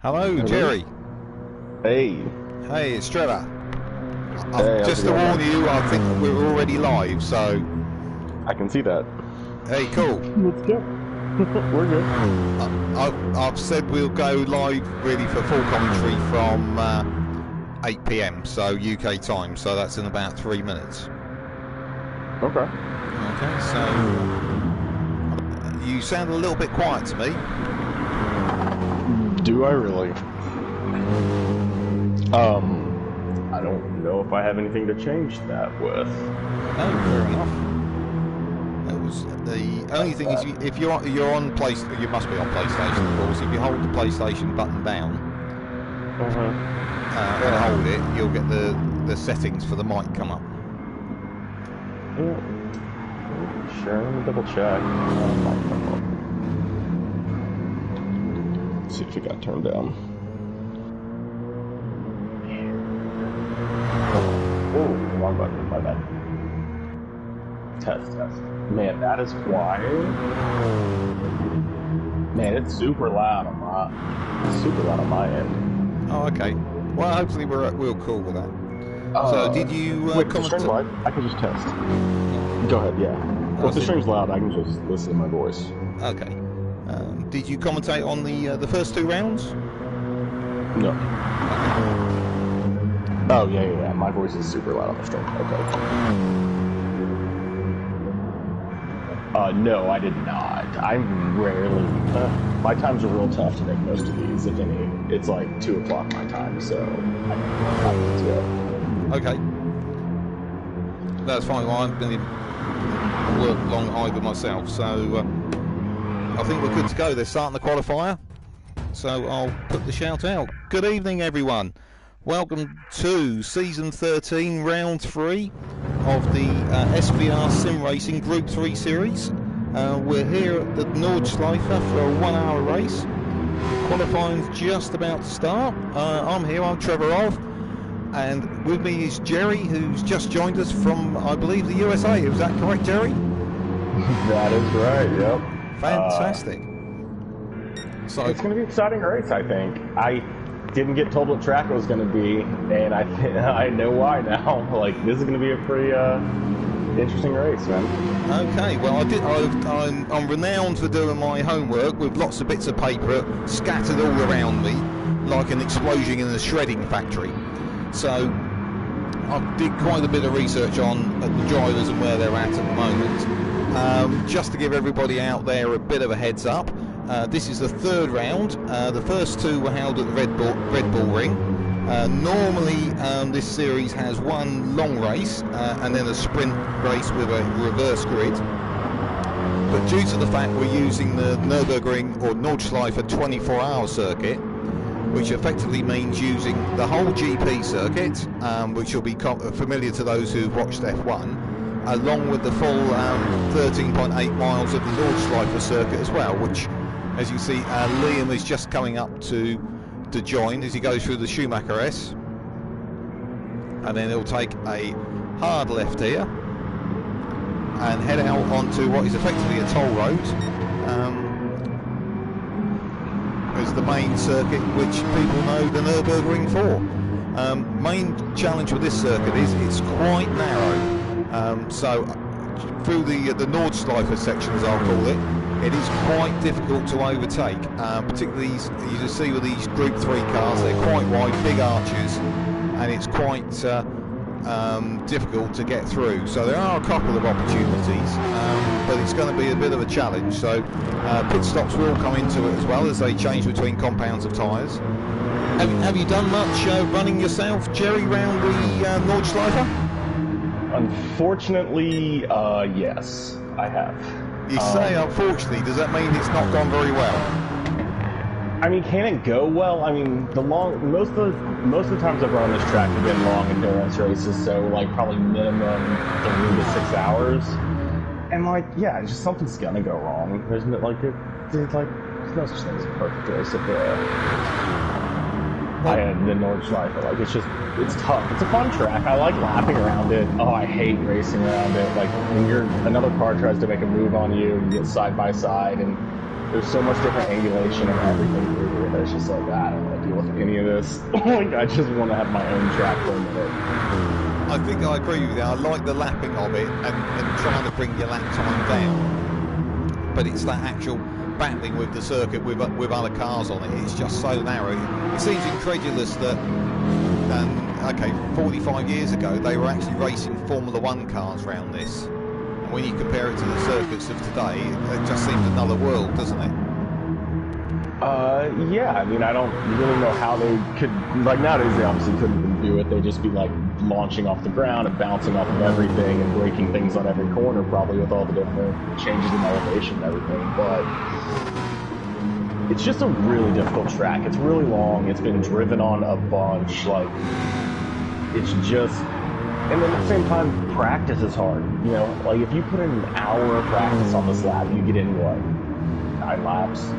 Hello, Jerry. Hey. Hey, it's Trevor. Hey, Just to warn you, I think we're already live, so... I can see that. Hey, cool. Let's go. We're good. I've said we'll go live really for full commentary from 8 PM, so UK time, so that's in about 3 minutes. Okay. Okay, so... you sound a little bit quiet to me. Do I really? I don't know if I have anything to change that with. No, fair enough. That was the only thing is if you're on you must be on PlayStation, of course. If you hold the PlayStation button down and hold it, you'll get the settings for the mic come up. Yeah. Sure, let me double check. Let's see if it got turned down. Oh, wrong button, my bad. Test. Man, that is quiet. Man, it's super loud on my end. Oh, okay. Well, hopefully we're cool with that. So, did you wait, the stream's live? I can just test. Go ahead, yeah. Well, if the stream's loud, I can just listen to my voice. Okay. Did you commentate on the first 2 rounds? No. Oh, yeah. My voice is super loud on the stream. Okay. No, I did not. I'm rarely... my times are real tough to make most of these, if any. It's like 2 o'clock my time, so... Okay. That's fine. Well, I've been in work long either myself, so... I think we're good to go. They're starting the qualifier, so I'll put the shout out. Good evening, everyone. Welcome to Season 13, Round 3 of the SVR Sim Racing Group 3 Series. We're here at the Nordschleife for a 1-hour race. Qualifying's just about to start. I'm here, I'm Trevor Ov, and with me is Jerry, who's just joined us from, I believe, the USA. Is that correct, Jerry? That is right, yep. Fantastic. So it's going to be an exciting race, I think. I didn't get told what track it was going to be, and I know why now. Like, this is going to be a pretty interesting race, man. Okay, well, I'm renowned for doing my homework with lots of bits of paper scattered all around me, like an explosion in a shredding factory. So I did quite a bit of research on the drivers and where they're at the moment. Just to give everybody out there a bit of a heads up, this is the 3rd round. The first 2 were held at the Red Bull Ring. Normally this series has 1 long race and then a sprint race with a reverse grid. But due to the fact we're using the Nurburgring or Nordschleife 24-hour circuit, which effectively means using the whole GP circuit, which will be familiar to those who've watched F1, along with the full 13.8 miles of the Nordschleife circuit as well, which, as you see, Liam is just coming up to join as he goes through the Schumacher S. And then he'll take a hard left here and head out onto what is effectively a toll road. Is the main circuit which people know the Nurburgring for. Main challenge with this circuit is it's quite narrow. So through the Nordschleife section, as I'll call it, it is quite difficult to overtake, particularly you just see with these Group 3 cars, they're quite wide, big arches, and it's quite difficult to get through. So there are a couple of opportunities, but it's going to be a bit of a challenge. So pit stops will come into it as well as they change between compounds of tyres. Have you done much running yourself, Jerry, round the Nordschleife? Unfortunately, yes, I have. You say unfortunately, does that mean it's not gone very well? I mean, can it go well? I mean, most of the times I've run on this track have been long endurance races, so like probably minimum 3 to 6 hours. And like, yeah, just something's gonna go wrong. There's no such thing as a perfect race up there. I had the Nordschleife. Like, it's tough. It's a fun track. I like lapping around it. Oh, I hate racing around it. Like, when another car tries to make a move on you, you get side by side, and there's so much different angulation and everything through here that it's just like, I don't want to deal with any of this. Like, I just want to have my own track for a minute. I think I agree with you. I like the lapping of it and trying to bring your lap time down. But it's that actual battling with the circuit with other cars on it. It's just so narrow. It seems incredulous that, 45 years ago they were actually racing Formula One cars around this. And when you compare it to the circuits of today, it just seems another world, doesn't it? Yeah, I mean, I don't really know how they could, like, nowadays they obviously couldn't even do it. They'd just be, like, launching off the ground and bouncing off of everything and breaking things on every corner, probably with all the different changes in elevation and everything, but it's just a really difficult track. It's really long, it's been driven on a bunch, like, it's just, and then at the same time, practice is hard, you know? Like, if you put in an hour of practice on this lap, you get in, what, 9 laps?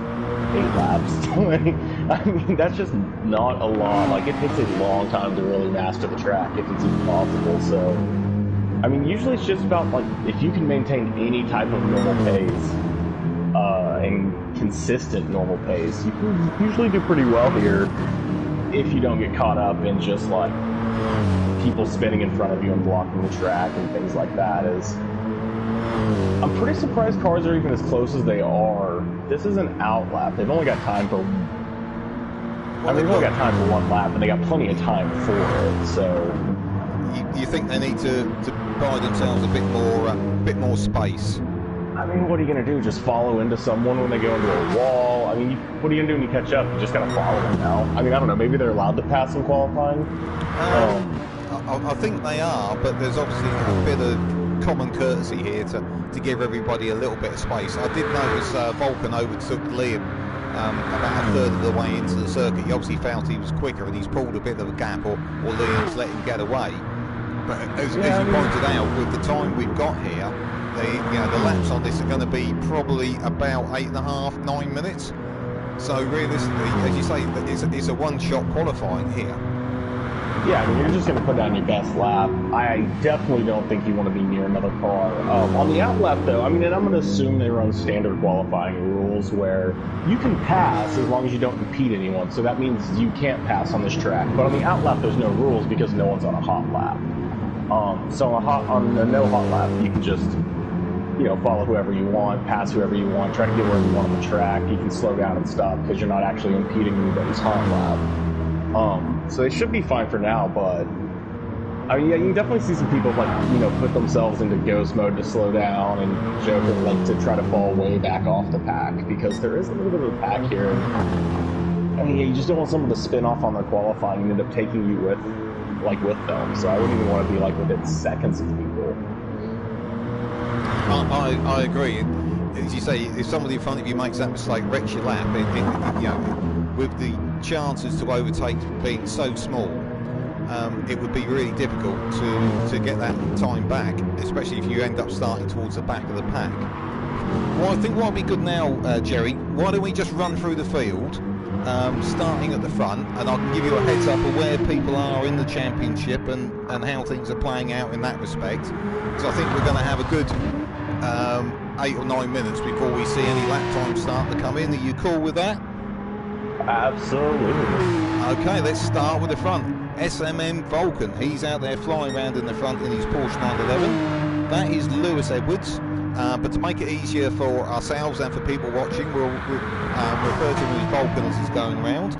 8 laps. I mean, that's just not a lot. Like, it takes a long time to really master the track if it's even possible. So, I mean, usually it's just about, like, if you can maintain any type of normal pace, and consistent normal pace, you can usually do pretty well here if you don't get caught up in just, like, people spinning in front of you and blocking the track and things like that. I'm pretty surprised cars are even as close as they are. This is an out lap. They've only got time for... they've only got time for 1 lap, and they got plenty of time for it, so... You think they need to buy themselves a bit more space? I mean, what are you going to do? Just follow into someone when they go into a wall? I mean, what are you going to do when you catch up? You just got to follow them now. I mean, I don't know. Maybe they're allowed to pass in qualifying? I think they are, but there's obviously a bit of common courtesy here to give everybody a little bit of space. I did notice Vulcan overtook Liam about a third of the way into the circuit. He obviously felt he was quicker and he's pulled a bit of a gap, or Liam's let him get away. But as you pointed out, with the time we've got here, the laps on this are going to be probably about 8.5, 9 minutes. So realistically, as you say, it's a one-shot qualifying here. Yeah, I mean, you're just going to put down your best lap. I definitely don't think you want to be near another car. On the out lap, though, I mean, and I'm going to assume they run standard qualifying rules where you can pass as long as you don't impede anyone. So that means you can't pass on this track. But on the out lap, there's no rules because no one's on a hot lap. So on a no hot lap, you can just, follow whoever you want, pass whoever you want, try to get wherever you want on the track. You can slow down and stop because you're not actually impeding anybody's hot lap. So they should be fine for now, but I mean, yeah, you can definitely see some people put themselves into ghost mode to slow down and joke and to try to fall way back off the pack because there is a little bit of a pack here. I mean, you just don't want someone to spin off on their qualifying and end up taking you with them. So I wouldn't even want to be within seconds of people. I agree. As you say, if somebody in front of you makes that mistake, wrecks your lap, with the chances to overtake being so small, it would be really difficult to get that time back, especially if you end up starting towards the back of the pack. Well, I think what would be good now, Jerry, why don't we just run through the field, starting at the front, and I can give you a heads up of where people are in the championship and how things are playing out in that respect, because I think we're going to have a good 8 or 9 minutes before we see any lap time start to come in. Are you cool with that? Absolutely. Okay, let's start with the front. SMM Vulcan, he's out there flying around in the front in his Porsche 911. That is Lewis Edwards, but to make it easier for ourselves and for people watching, we'll refer to him as Vulcan as he's going around.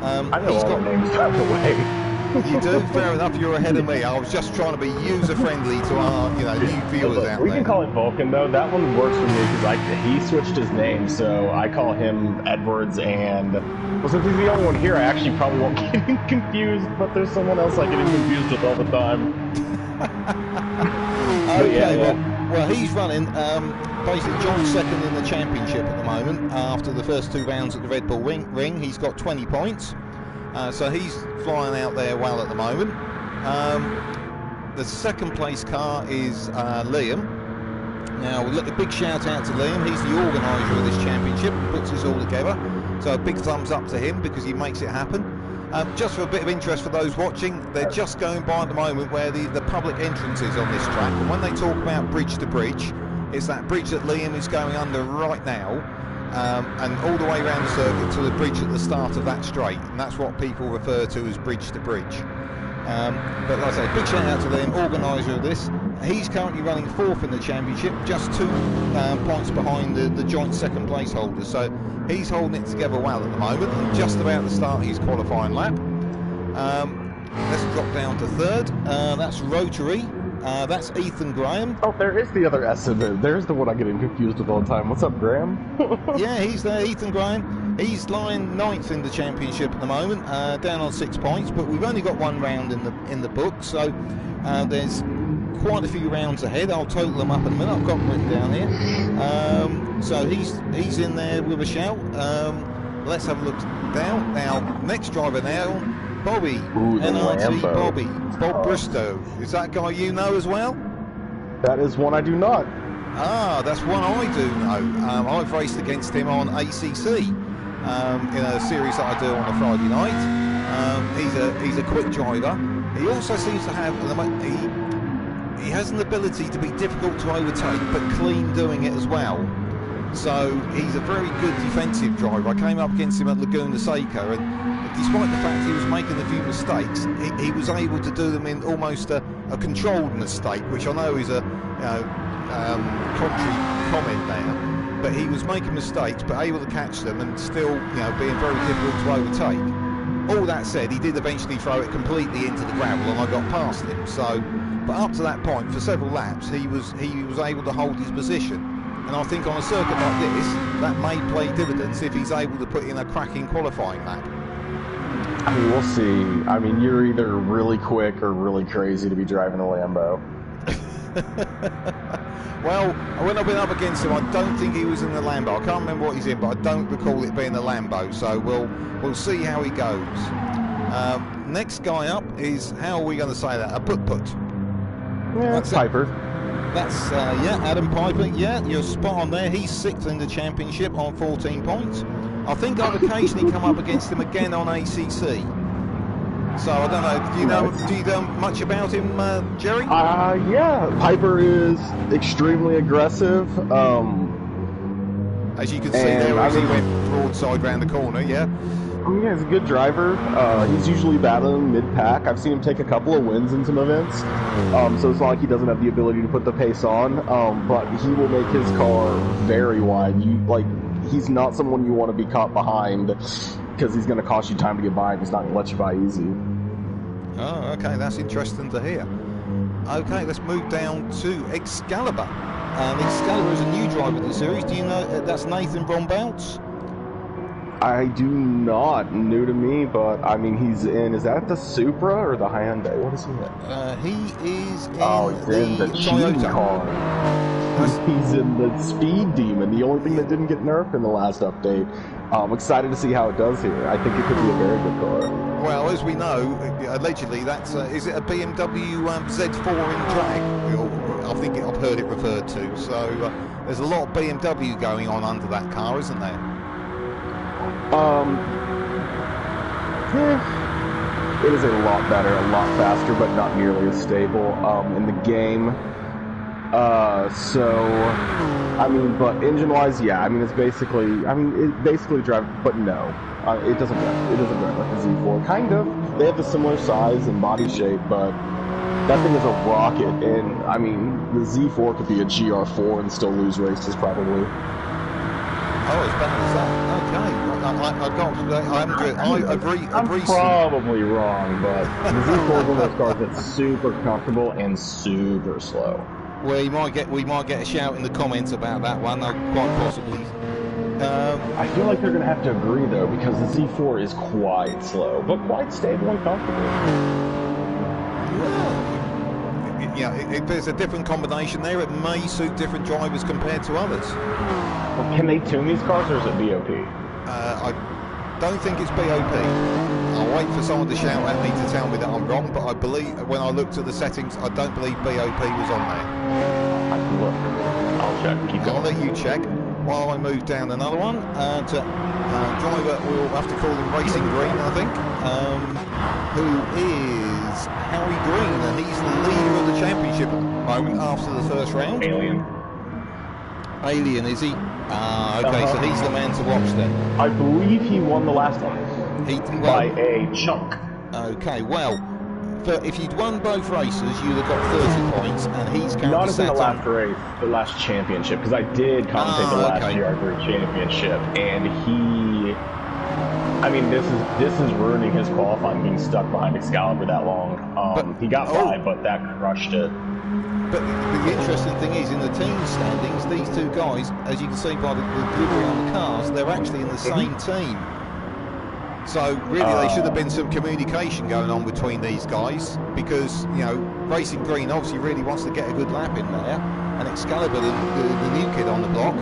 I know all the names out the way. You do? Fair enough, you're ahead of me. I was just trying to be user-friendly to our new viewers out there. We can call him Vulcan, though. That one works for me because he switched his name, so I call him Edwards, and since he's the only one here, I actually probably won't get him confused, but there's someone else I get him confused with all the time. Okay, well, he's running. Basically, John's second in the championship at the moment after the first 2 rounds at the Red Bull Ring. He's got 20 points. So he's flying out there well at the moment. The second place car is Liam. Now, a big shout out to Liam. He's the organiser of this championship, puts this all together. So a big thumbs up to him because he makes it happen. Just for a bit of interest for those watching, they're just going by at the moment where the public entrance is on this track. And when they talk about bridge to bridge, it's that bridge that Liam is going under right now, and all the way around the circuit to the bridge at the start of that straight. And that's what people refer to as bridge to bridge. But like I say, big shout out to them, organiser of this. He's currently running 4th in the championship, just 2 points behind the joint second place holder. So he's holding it together well at the moment, and just about to start his qualifying lap. Let's drop down to 3rd. That's Rotary. That's Ethan Graham. Oh, there is the other S in there. There's the one I'm getting confused with all the time. What's up, Graham? Yeah, he's there, Ethan Graham. He's lying 9th in the championship at the moment, down on 6 points, but we've only got 1 round in the book, so there's quite a few rounds ahead. I'll total them up in a minute. I've got them written down here. So he's in there with a shout. Let's have a look down. Now, next driver now, Bobby. Ooh, NRT Lambo. Bobby. Bob Bristow. Is that guy you know as well? That is one I do not. Ah, that's one I do know. I've raced against him on ACC in a series that I do on a Friday night. He's a quick driver. He also seems to have he has an ability to be difficult to overtake, but clean doing it as well. So he's a very good defensive driver. I came up against him at Laguna Seca, and despite the fact he was making a few mistakes, he was able to do them in almost a controlled mistake, which I know is a contrary comment there. But he was making mistakes, but able to catch them and still, being very difficult to overtake. All that said, he did eventually throw it completely into the gravel, and I got past him. So, but up to that point, for several laps, he was able to hold his position. And I think on a circuit like this, that may play dividends if he's able to put in a cracking qualifying lap. I mean, we'll see. I mean, you're either really quick or really crazy to be driving a Lambo. Well, when I've been up against him, I don't think he was in the Lambo. I can't remember what he's in, but I don't recall it being the Lambo. So we'll see how he goes. Next guy up is, how are we going to say that? A put-put. Yeah, that's Piper. That's, Adam Piper. Yeah, you're spot on there. He's 6th in the championship on 14 points. I think I've occasionally come up against him again on ACC. So I don't know. Do you know much about him, Jerry? Yeah. Piper is extremely aggressive. As you can see there, as he went broadside round the corner. Yeah. Yeah, he's a good driver. He's usually battling mid-pack. I've seen him take a couple of wins in some events. So it's not like he doesn't have the ability to put the pace on. But he will make his car very wide. He's not someone you want to be caught behind, because he's going to cost you time to get by, and he's not going to let you by easy. Oh, okay, that's interesting to hear. Okay, let's move down to Excalibur. Excalibur is a new driver in the series. Do you know that's Nathan Brombounce? I do not. New to me, but I mean, he's in. Is that the Supra or the Hyundai? What is he in? He is in the cheating car. He's in the Speed Demon, the only thing that didn't get nerfed in the last update. I'm excited to see how it does here. I think it could be a very good car. Well, as we know, allegedly, that's is it a BMW Z4 in drag? I think I've heard it referred to. So there's a lot of BMW going on under that car, isn't there? It is a lot better, a lot faster, but not nearly as stable in the game. I mean, but engine-wise, yeah. I mean, it basically drives, but no, it doesn't drive. It doesn't drive like a Z4. Kind of. They have a similar size and body shape, but that thing is a rocket. And I mean, the Z4 could be a GR3 and still lose races probably. Oh, as bad as that. Okay. I agree. I'm probably wrong, but the Z4 is one of those cars that's super comfortable and super slow. Well, we might get a shout in the comments about that one, quite possibly. I feel like they're going to have to agree, though, because the Z4 is quite slow, but quite stable and comfortable. Well, if there's a different combination there, it may suit different drivers compared to others. Well, can they tune these cars, or is it BOP? I don't think it's BOP. I'll wait for someone to shout at me to tell me that I'm wrong, but I believe, when I looked at the settings, I don't believe BOP was on there. I can look. I'll check. Keep going. I'll let you check. while I move down another one. Driver, we'll have to call him Racing Green, I think, who is Harry Green, and he's the leader of the championship at the moment after the first round. Alien, is he? Okay, so he's the man to watch then. I believe he won the last one by a chunk. Okay, well, if you'd won both races, you'd have got 30 points, and he's currently not as in the last race, the last championship, because I did commentate the last GR3 championship, and he, I mean, this is ruining his qualifying, being stuck behind Excalibur that long. He got by, but that crushed it. But the interesting thing is, in the team standings, these two guys, as you can see by the livery on the cars, they're actually in the same team. So really, there should have been some communication going on between these guys, because you know, Racing Green obviously really wants to get a good lap in there, and Excalibur, the new kid on the block,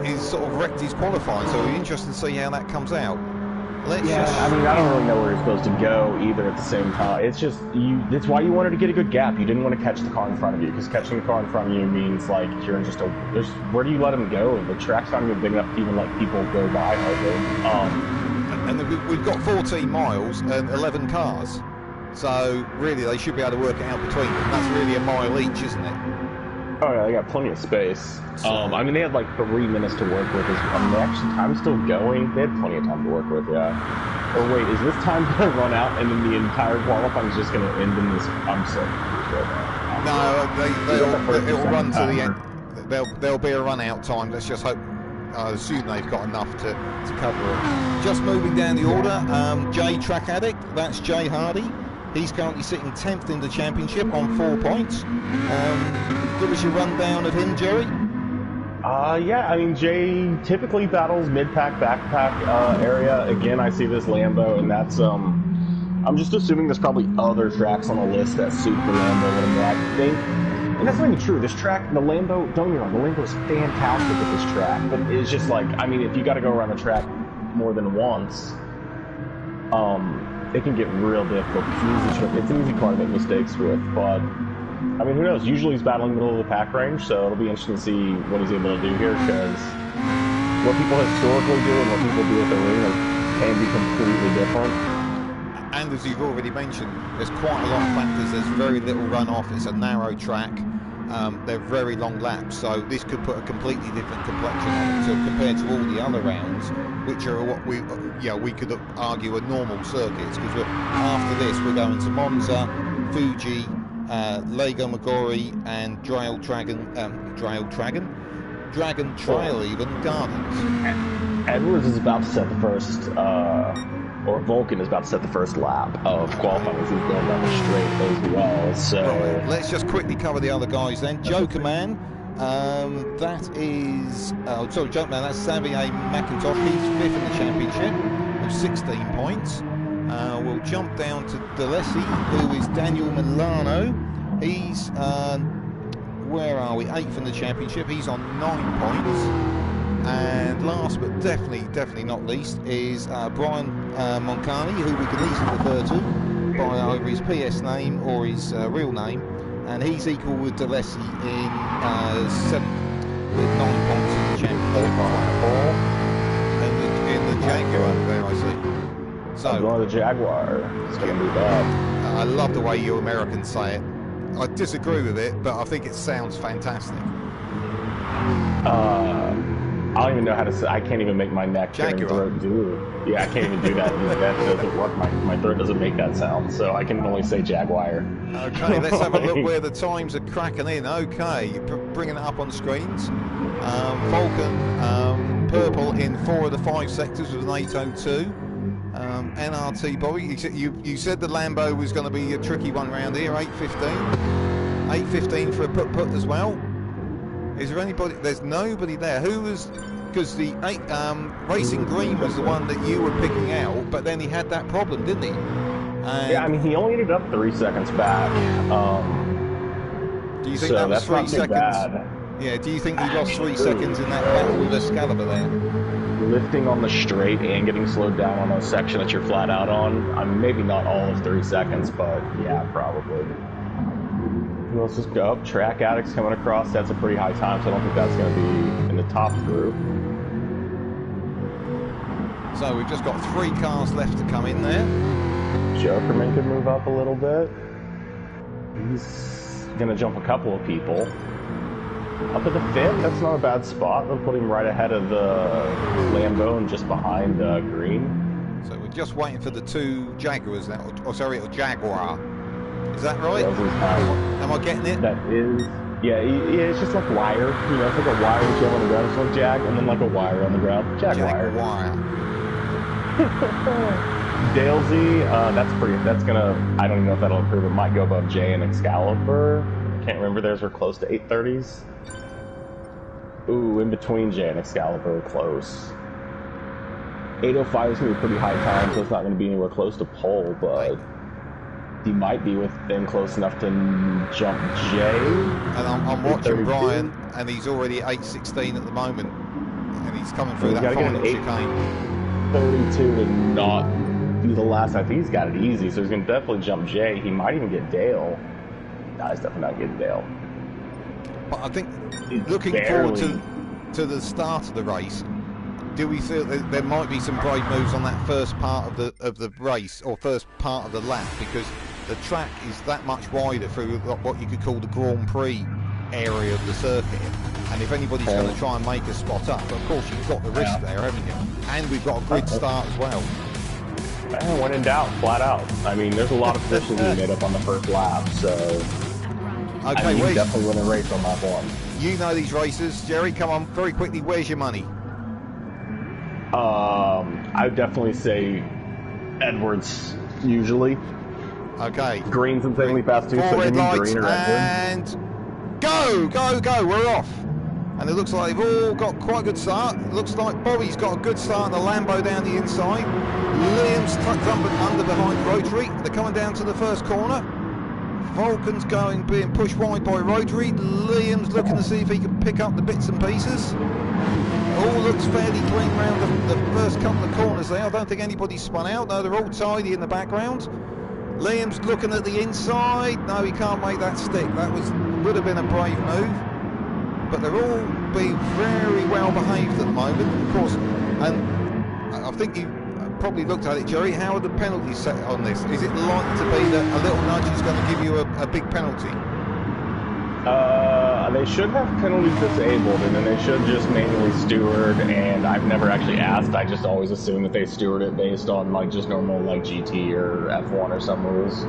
he's sort of wrecked his qualifying. So we're interested to see how that comes out. I mean, I don't really know where you're supposed to go either at the same time. It's just that's why you wanted to get a good gap. You didn't want to catch the car in front of you, because catching the car in front of you means like you're in just where do you let them go? The track's not even big enough to even let people go by hardly. And we've got 14 miles and 11 cars, so really they should be able to work it out between them. That's really a mile each, isn't it? Oh yeah, they got plenty of space. I mean, they had like 3 minutes to work with. Time's still going. They had plenty of time to work with, yeah. Or wait, is this time going to run out and then the entire qualifying is just going to end in this? I'm so confused right now. No, they'll run to the end. There'll be a run out time. Let's just hope. I assume they've got enough to cover it. Just moving down the order, Jay Track Addict, that's Jay Hardy. He's currently sitting 10th in the championship on 4 points. Give us your rundown of him, Jerry. Yeah, I mean, Jay typically battles mid-pack, backpack area. Again, I see this Lambo, and that's, I'm just assuming there's probably other tracks on the list that suit the Lambo a little more, I think. And that's not even true. This track, the Lambo, don't get me wrong, the Lambo is fantastic at this track, but it's just like, I mean, if you got to go around the track more than once, it can get real difficult. It's an easy car to make mistakes with, but I mean, who knows? Usually he's battling middle of the pack range, so it'll be interesting to see what he's able to do here, because what people historically do and what people do at the arena can be completely different. And as you've already mentioned, there's quite a lot of factors. There's very little runoff. It's a narrow track. They're very long laps, so this could put a completely different complexion on it. So compared to all the other rounds, which are what we could argue are normal circuits, because after this we're going to Monza, Fuji, Lego Maggiore, and Dragon Trail, even Gardens. Edwards is about to set the first. Or Vulcan is about to set the first lap of qualifying as he's going down the straight as well. So let's just quickly cover the other guys then. Joker Man, that is Joker Man, that's Xavier McIntosh. He's 5th in the championship with 16 points. We'll jump down to D'Alessi, who is Daniel Milano. He's where are we? 8th in the championship. He's on 9 points. And last but definitely not least is Brian Moncani, who we can easily refer to by either his PS name or his real name, and he's equal with D'Alessi in 7th with 9 points in the championship. In the Jaguar, there I see. So I'm going to the Jaguar. It's going to move up. I love the way you Americans say it. I disagree with it, but I think it sounds fantastic. I don't even know how to say. I can't even make my neck and throat do. Yeah, I can't even do that. That doesn't work. My throat doesn't make that sound, so I can only say Jaguar. Okay, let's have a look where the times are cracking in. Okay, bringing it up on screens. Vulcan, purple in 4 of the 5 sectors with an 8:02. NRT Bobby, you said the Lambo was going to be a tricky one round here. 8:15. 8:15 for a put as well. Is there anybody? There's nobody there. Who was? Because the Racing Green was the one that you were picking out, but then he had that problem, didn't he? Yeah, I mean, he only ended up 3 seconds back. Do you think that was 3 seconds? Bad. Yeah. Do you think he lost 3 seconds in that battle with Excalibur there? Lifting on the straight and getting slowed down on a section that you're flat out on. I mean, maybe not all of 3 seconds, but yeah, probably. Who else is up? Track Addicts coming across. That's a pretty high time, so I don't think that's going to be in the top group. So we've just got 3 cars left to come in there. Jokerman could move up a little bit. He's going to jump a couple of people. Up at the 5th, that's not a bad spot. They'll put him right ahead of the Lambo and just behind Green. So we're just waiting for the 2 Jaguars now. Oh, sorry, a Jaguar. Is that right? Am I getting it? That is. Yeah, it's just like wire. You know, it's like a wire you on the ground. It's like Jag, and then like a wire on the ground. Jaguar. Dalesy, that's gonna, I don't even know if that'll improve. It might go above J and Excalibur. Can't remember, theirs were close to 830s. Ooh, in between J and Excalibur, close. 805 is gonna be a pretty high time, so it's not gonna be anywhere close to pole, but he might be within close enough to jump J. And I'm watching Brian, and he's already 816 at the moment, and he's coming through that final chicane. 32 to not be the last. I think he's got it easy, so he's going to definitely jump Jay. He might even get Dale. No, he's definitely not getting Dale. But I think looking forward to the start of the race, do we feel that there might be some brave moves on that first part of the race, or first part of the lap, because the track is that much wider through what you could call the Grand Prix area of the circuit. And if anybody's going to try and make a spot up, of course you've got the risk there, haven't you? And we've got a grid start as well. And when in doubt, flat out. I mean, there's a lot of positions we made up on the first lap, so okay, you definitely win a race on lap 1. You know these races, Jerry. Come on, very quickly. Where's your money? I would definitely say Edwards usually. Okay. Green's insanely fast too. 4 red lights Green or and go, go, go. We're off. And it looks like they've all got quite a good start. It looks like Bobby's got a good start in the Lambo down the inside. Liam's tucked under behind Rotary. They're coming down to the first corner. Vulcan's being pushed wide by Rotary. Liam's looking to see if he can pick up the bits and pieces. All looks fairly clean around the first couple of corners there. I don't think anybody's spun out. No, they're all tidy in the background. Liam's looking at the inside. No, he can't make that stick. That would have been a brave move. But they're all being very well behaved at the moment, of course. And I think you probably looked at it, Jerry. How are the penalties set on this? Is it likely to be that a little nudge is going to give you a big penalty? They should have penalties disabled, and then they should just manually steward. And I've never actually asked. I just always assume that they steward it based on like just normal like GT or F1 or some rules.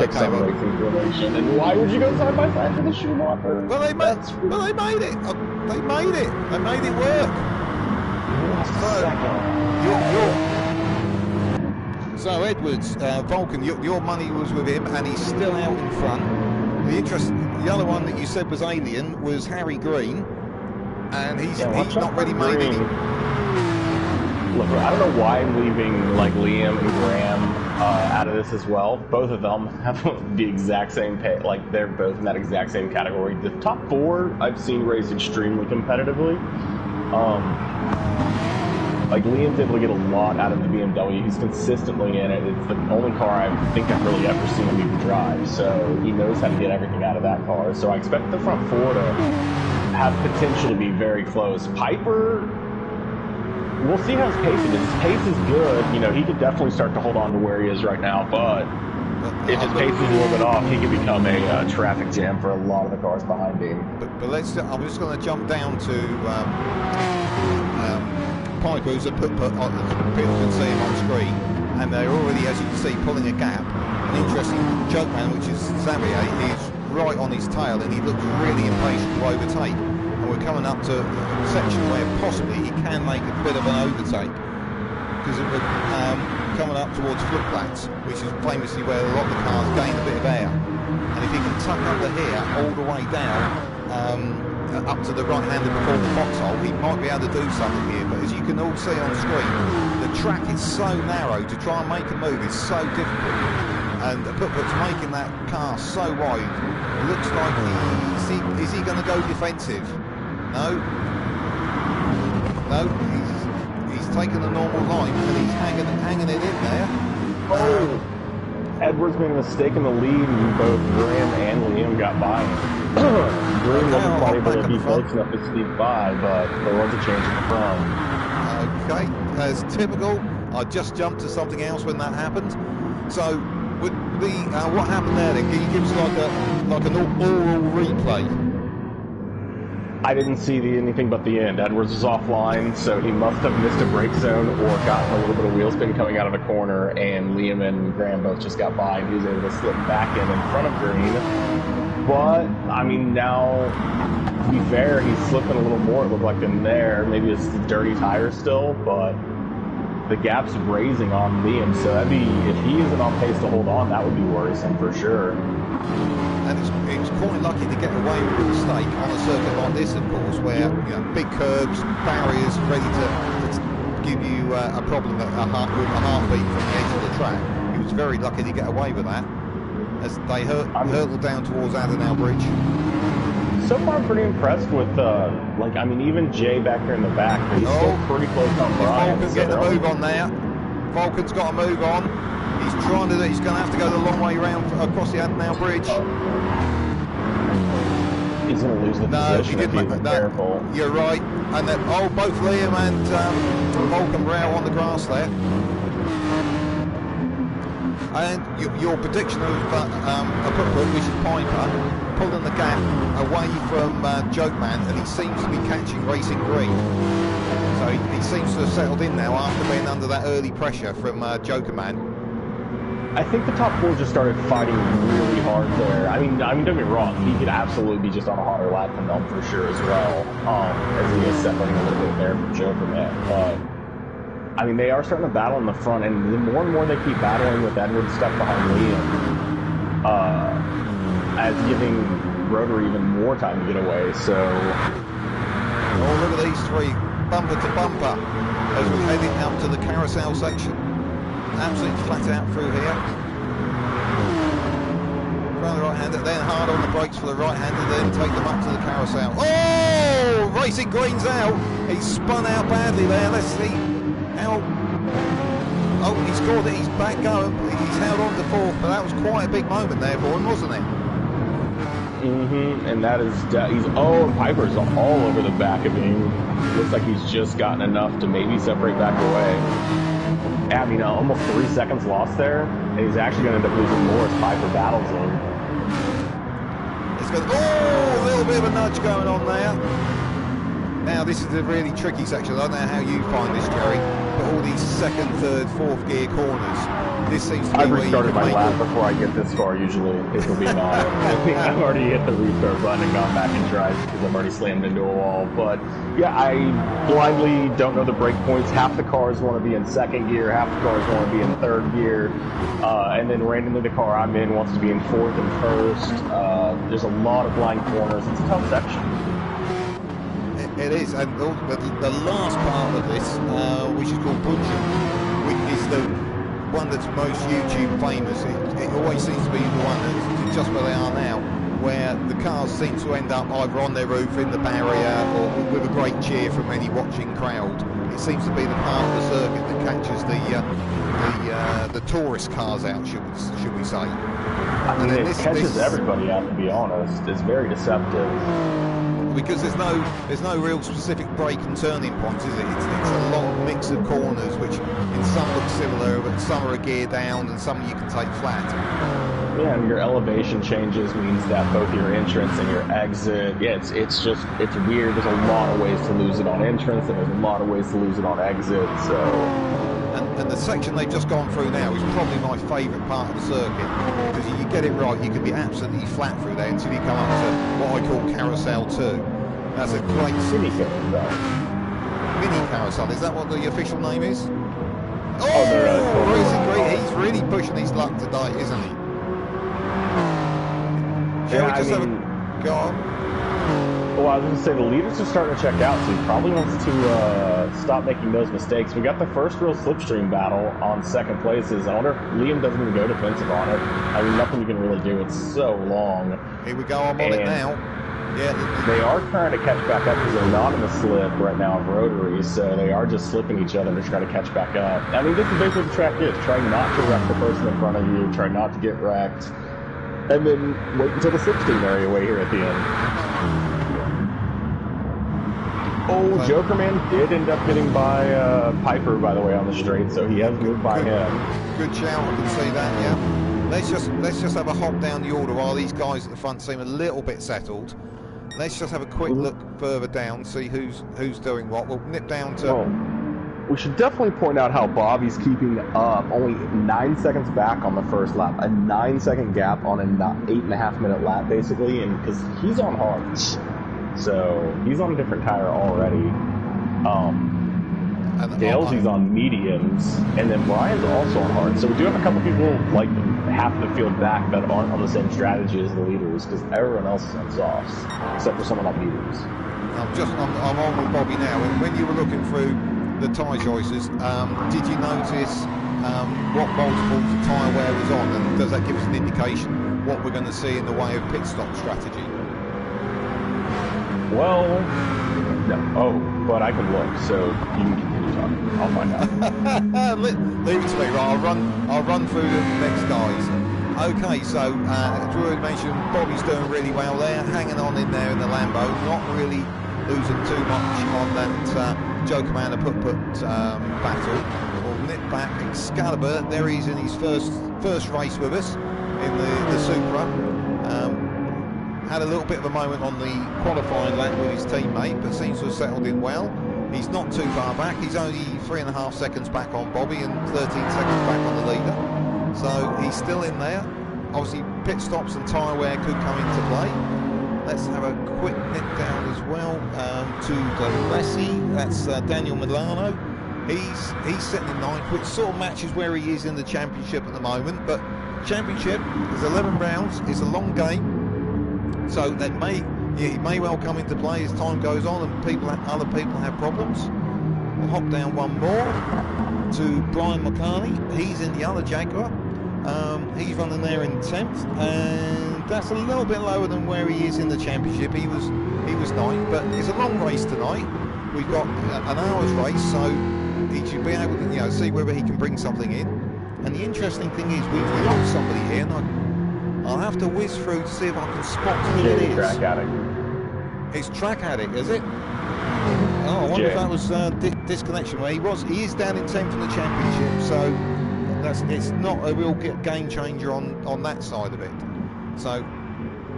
Pick some racing relation. And why would you go side by side for the Schumacher? Well, they made it. They made it. They made it work. So Edwards, Vulcan, your money was with him, and he's still out in front. The other one that you said was Alien was Harry Green, and he's not really made any. Look, I don't know why I'm leaving like Liam and Graham out of this as well. Both of them have the exact same pay, like they're both in that exact same category. The top 4 I've seen race extremely competitively. Like Liam's able to get a lot out of the BMW. He's consistently in it. It's the only car I think I've really ever seen him even drive. So he knows how to get everything out of that car. So I expect the front 4 to have potential to be very close. Piper, we'll see how his pace is. His pace is good. You know, he could definitely start to hold on to where he is right now. But if his pace is a little bit off, he could become a traffic jam for a lot of the cars behind him. But I'm just going to jump down to Piper, who's a put-put, people can see him on screen, and they're already, as you can see, pulling a gap. An interesting Junkman, which is Xavier, is right on his tail, and he looks really impatient to overtake. And we're coming up to a section where possibly he can make a bit of an overtake, because we're coming up towards Flipflats, which is famously where a lot of the cars gain a bit of air. And if he can tuck under here all the way down, up to the right hand of before the foxhole, he might be able to do something here. But as you can all see on screen, the track is so narrow, to try and make a move is so difficult, and Put-Put's making that car so wide. It looks like is he going to go defensive? No, he's taken the normal line and he's hanging it in there. Edwards made a mistake in the lead, and both Graham and Liam got by him. Green wasn't quite able to be close enough to sneak by, but there was a change in the front. Okay, as typical, I just jumped to something else when that happened. So, with the what happened there then? Can you give us like an oral replay? I didn't see anything but the end. Edwards was offline, so he must have missed a brake zone or gotten a little bit of wheel spin coming out of a corner, and Liam and Graham both just got by, and he was able to slip back in front of Green. But, I mean, now, to be fair, he's slipping a little more, it looked like, in there. Maybe it's the dirty tire still, but the gap's raising on Liam, so that'd be, if he isn't on pace to hold on, that would be worrisome for sure. And it's quite lucky to get away with a mistake on a circuit like this, of course, where you know, big curbs, barriers, ready to give you a problem with a heartbeat from the edge of the track. He was very lucky to get away with that as they hurtled down towards Adenauer Bridge. So far, I'm pretty impressed with, like, I mean, even Jay back here in the back, but he's still pretty close on Brian. Vulcan's getting a move on there. Vulcan's got a move on. He's trying to. He's going to have to go the long way around across the Adenauer Bridge. He's going to lose the position if he's careful. You're right. And then, both Liam and Vulcan were out on the grass there. And your prediction of a put, which is Piper, pulling the gap away from Jokeman, and he seems to be catching Racing Green. So he seems to have settled in now after being under that early pressure from Jokerman. I think the top four just started fighting really hard there. I mean, don't get me wrong, he could absolutely be just on a hotter lap than them for sure as well, as he is separating a little bit there from Jokerman. But I mean, they are starting to battle in the front, and the more and more they keep battling with Edwards stuck behind Liam, as giving Rotor even more time to get away. So, look at these three, bumper to bumper, as we're heading up to the carousel section. Absolutely flat out through here. Round the right-hander, then hard on the brakes for the right-hander, then take them up to the carousel. Oh! Racing Green's out. He's spun out badly there. Let's see how. Oh, he scored it. He's back going. He's held on to fourth, but that was quite a big moment there for him, wasn't it? And that is, and Piper's all over the back of him. Looks like he's just gotten enough to maybe separate back away. I mean, almost 3 seconds lost there, and he's actually going to end up losing more as Piper battles him. A little bit of a nudge going on there. Now, this is a really tricky section. I don't know how you find this, Jerry, but all these second, third, fourth gear corners, this seems to be I've restarted my lap before I get this far, usually, if we're being honest. I think I've already hit the restart button and gone back and tried because I've already slammed into a wall. But, yeah, I blindly don't know the break points. Half the cars want to be in second gear, half the cars want to be in third gear, and then randomly the car I'm in wants to be in fourth and first. There's a lot of blind corners. It's a tough section. It is, and the last part of this, which is called Bunchen, which is the one that's most YouTube famous. It always seems to be the one that's just where they are now, where the cars seem to end up either on their roof, in the barrier, or with a great cheer from any watching crowd. It seems to be the part of the circuit that catches the tourist cars out, should we say? I mean, it catches everybody out, to be honest. It's very deceptive. Because there's no real specific break and turning points, is it? It's a lot of mix of corners, which in some look similar, but some are a gear down and some you can take flat. Yeah, and your elevation changes means that both your entrance and your exit, yeah, it's weird. There's a lot of ways to lose it on entrance, and there's a lot of ways to lose it on exit, so... And the section they've just gone through now is probably my favourite part of the circuit, because if you get it right, you can be absolutely flat through there until you come up to what I call Carousel 2. That's a great mini carousel. Mini carousel, is that what the official name is? Racing Green, he's really pushing his luck tonight, isn't he? Go on. Well, I was going to say, the leaders are starting to check out, so he probably wants to stop making those mistakes. We got the first real slipstream battle on second places. I wonder if Liam doesn't even go defensive on it. I mean, nothing you can really do. It's so long. Here we go, I'm on it now. Yeah, they are trying to catch back up because they're not in the slip right now of rotaries, so they are just slipping each other to try to catch back up. I mean, this is basically what the track is. Try not to wreck the person in front of you, try not to get wrecked, and then wait until the slipstream area way here at the end. Oh, Jokerman did end up getting by Piper, by the way, on the straight, so he has moved by him. Good shout, I can see that, yeah. Let's just have a hop down the order while these guys at the front seem a little bit settled. Let's just have a quick look further down, see who's doing what. We'll nip down to... Well, we should definitely point out how Bobby's keeping up, only 9 seconds back on the first lap. A 9-second gap on an 8.5-minute lap, basically, and because he's on hards. So he's on a different tire already. Dalesy's on mediums, and then Brian's also on hard. So we do have a couple people like half the field back that aren't on the same strategy as the leaders because everyone else is on softs, except for someone on mediums. I'm on with Bobby now. And when you were looking through the tyre choices, did you notice what multiples the tyre wear was on, and does that give us an indication what we're going to see in the way of pit stop strategy? Well, no. Oh, but I can look, so you can continue talking. I'll find out. Leave it to me. Right, I'll run through the next guys. Okay, so Drew had mentioned Bobby's doing really well there, hanging on in there in the Lambo, not really losing too much on that Joker Man put battle. We'll nip back Excalibur. There he's in his first race with us in the Supra. Had a little bit of a moment on the qualifying lap with his teammate, but seems to have settled in well. He's not too far back. He's only 3.5 seconds back on Bobby and 13 seconds back on the leader. So he's still in there. Obviously, pit stops and tyre wear could come into play. Let's have a quick nip down as well to the Lessie. That's Daniel Milano. He's sitting in 9th, which sort of matches where he is in the championship at the moment. But championship is 11 rounds. It's a long game. So that it may well come into play as time goes on and other people have problems. We'll hop down one more to Brian McCartney. He's in the other Jaguar. He's running there in 10th, and that's a little bit lower than where he is in the championship. He was 9th, but it's a long race tonight. We've got an hour's race, so he should be able to see whether he can bring something in. And the interesting thing is we've lost somebody here, and I'll have to whiz through to see if I can spot who it is. Track Addict. It's Track Addict, is it? Oh, I wonder if that was disconnection. Well, he is down in 10th in the championship, so it's not a real game changer on that side of it. So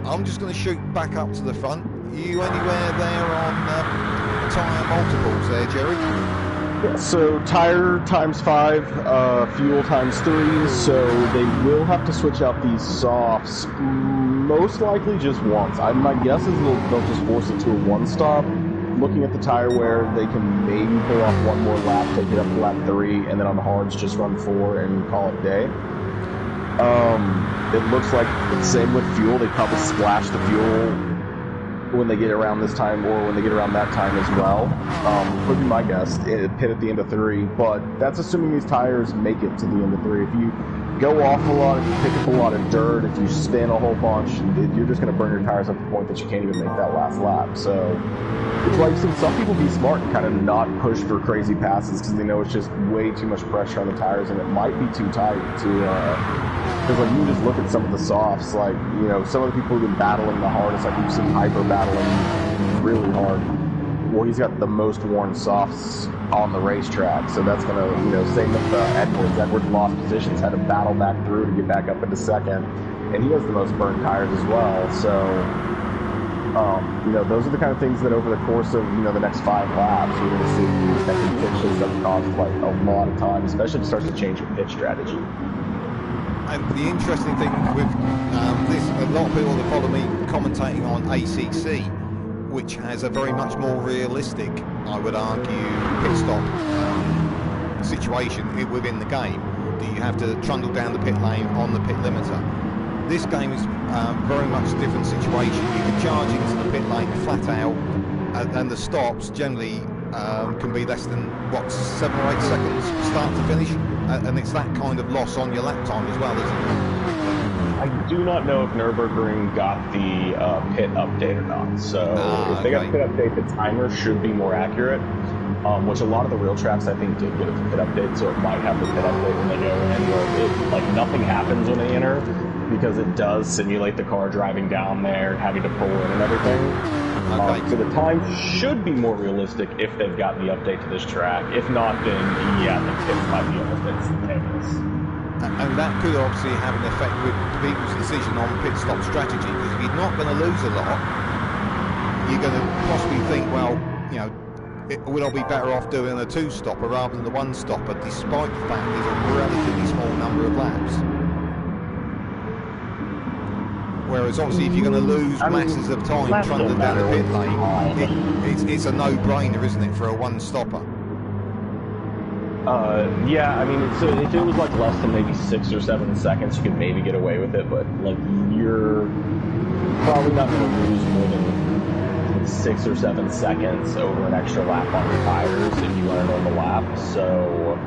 I'm just going to shoot back up to the front. Are you anywhere there on tyre multiples there, Jerry? Yeah, so tire ×5, fuel ×3, so they will have to switch out these softs, most likely just once. My guess is they'll just force it to a one-stop. Looking at the tire wear, they can maybe pull off one more lap, take it up to lap 3, and then on the hards just run 4 and call it day. It looks like the same with fuel. They probably splash the fuel when they get around this time or when they get around that time as well. Would be my guess. Pit at the end of 3, but that's assuming these tires make it to the end of 3. If you go off a lot, if you pick up a lot of dirt, if you spin a whole bunch, you're just going to burn your tires up to the point that you can't even make that last lap. So it's like some people be smart and kind of not push for crazy passes because they know it's just way too much pressure on the tires and it might be too tight to because like you just look at some of the softs, like some of the people who've been battling the hardest, like you've seen Hyper battling really hard. Well, he's got the most worn softs on the racetrack, so that's gonna same with Edwards. Edwards lost positions, had to battle back through to get back up into 2nd, and he has the most burned tires as well. So those are the kind of things that over the course of the next 5 laps you're gonna see that can potentially start to cost like a lot of time, especially if it starts to change your pitch strategy. And the interesting thing with this, a lot of people that follow me commentating on ACC, which has a very much more realistic, I would argue, pit stop situation within the game. Do you have to trundle down the pit lane on the pit limiter? This game is very much a different situation. You can charge into the pit lane flat out, and the stops generally can be less than 7 or 8 seconds start to finish, and it's that kind of loss on your lap time as well, isn't it? I do not know if Nurburgring got the pit update or not. So if they got the pit update, the timer should be more accurate. Which a lot of the real tracks I think did get a pit update, so it might have the pit update when they go in, where like nothing happens when they enter, because it does simulate the car driving down there, having to pull in and everything. So the time should be more realistic if they've got the update to this track. If not, then yeah, the pit might be almost instantaneous. And that could obviously have an effect with people's decision on pit stop strategy, because if you're not going to lose a lot, you're going to possibly think, well, you know, would I be better off doing a two-stopper rather than the one-stopper, despite the fact there's a relatively small number of laps. Whereas obviously if you're going to lose masses of time trundling down the pit lane, it's a no-brainer, isn't it, for a one-stopper? Yeah, I mean, if it was like less than maybe 6 or 7 seconds, you could maybe get away with it, but like you're probably not going to lose more than 6 or 7 seconds over an extra lap on your tires if you run a normal lap. So,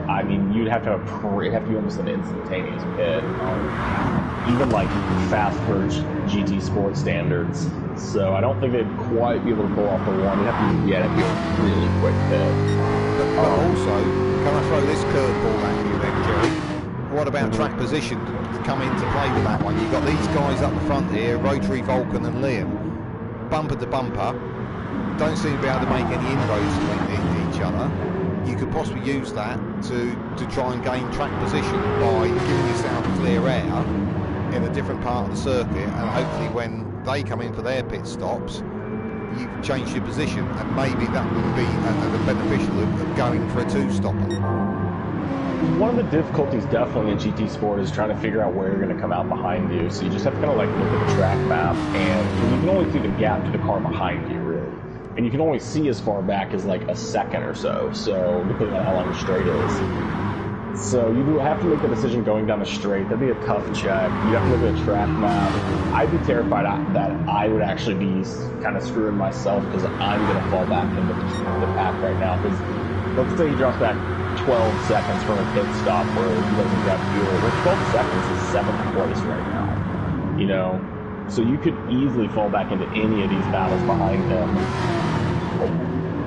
I mean, you'd have to have it'd have to be almost an instantaneous pit, even like fast for Gtsport standards. So I don't think they'd quite be able to pull off the one. You'd have to be a really quick pit. But also, can I throw this curveball at you then, Jerry? What about track position to come into play with that one? You've got these guys up the front here, Rotary, Vulcan and Liam, bumper to bumper, don't seem to be able to make any inroads between each other. You could possibly use that to try and gain track position by giving yourself clear air in a different part of the circuit, and hopefully when they come in for their pit stops, you can change your position, and maybe that would be the beneficial of going for a two-stopper. One of the difficulties definitely in Gtsport is trying to figure out where you're going to come out behind you. So you just have to kind of like look at the track map, and you can only see the gap to the car behind you, really. And you can only see as far back as like a second or so, depending on how long the straight is. So you do have to make the decision going down the straight. That'd be a tough check. You have to look at the track map. I'd be terrified that I would actually be kind of screwing myself because I'm going to fall back into the pack right now. Because let's say he drops back 12 seconds from a pit stop where he doesn't grab fuel. Well, 12 seconds is 7th place right now. You know? So you could easily fall back into any of these battles behind him.